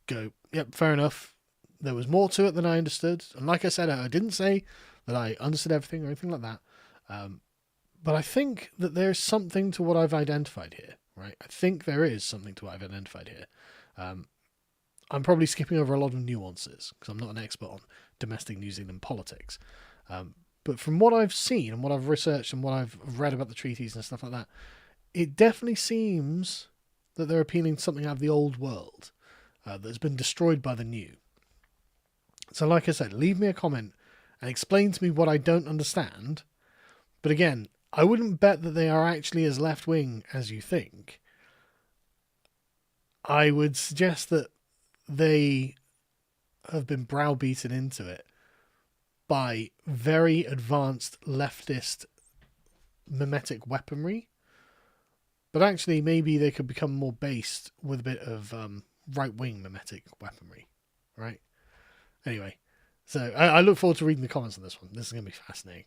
go, yep, fair enough. There was more to it than I understood. And like I said, I didn't say that I understood everything or anything like that. But I think that there's something to what I've identified here, right? I think there is something to what I've identified here. I'm probably skipping over a lot of nuances because I'm not an expert on domestic New Zealand politics. But from what I've seen and what I've researched and what I've read about the treaties and stuff like that, it definitely seems that they're appealing to something out of the old world that's been destroyed by the new. So like I said, leave me a comment and explain to me what I don't understand. But again, I wouldn't bet that they are actually as left-wing as you think. I would suggest that they have been browbeaten into it by very advanced leftist mimetic weaponry. But actually, maybe they could become more based with a bit of right-wing mimetic weaponry, right? Anyway, so I look forward to reading the comments on this one. This is going to be fascinating.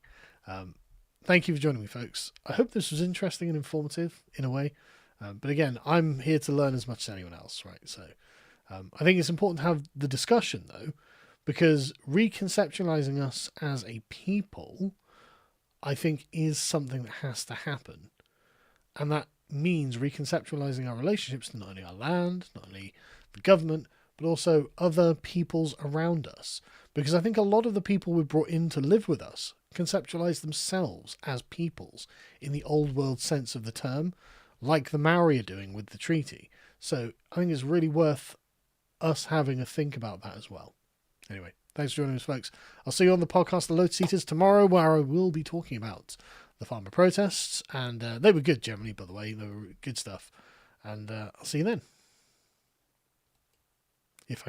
Thank you for joining me, folks. I hope this was interesting and informative in a way. But again, I'm here to learn as much as anyone else, right? So I think it's important to have the discussion, though, because reconceptualizing us as a people, I think, is something that has to happen. And that means reconceptualizing our relationships to not only our land, not only the government, but also other peoples around us. Because I think a lot of the people we brought in to live with us conceptualize themselves as peoples in the old world sense of the term, like the Maori are doing with the treaty. So I think it's really worth us having a think about that as well. Anyway, thanks for joining us, folks. I'll see you on the podcast The Lotus Eaters tomorrow, where I will be talking about the farmer protests. And they were good generally, by the way. They were good stuff. And I'll see you then. If I can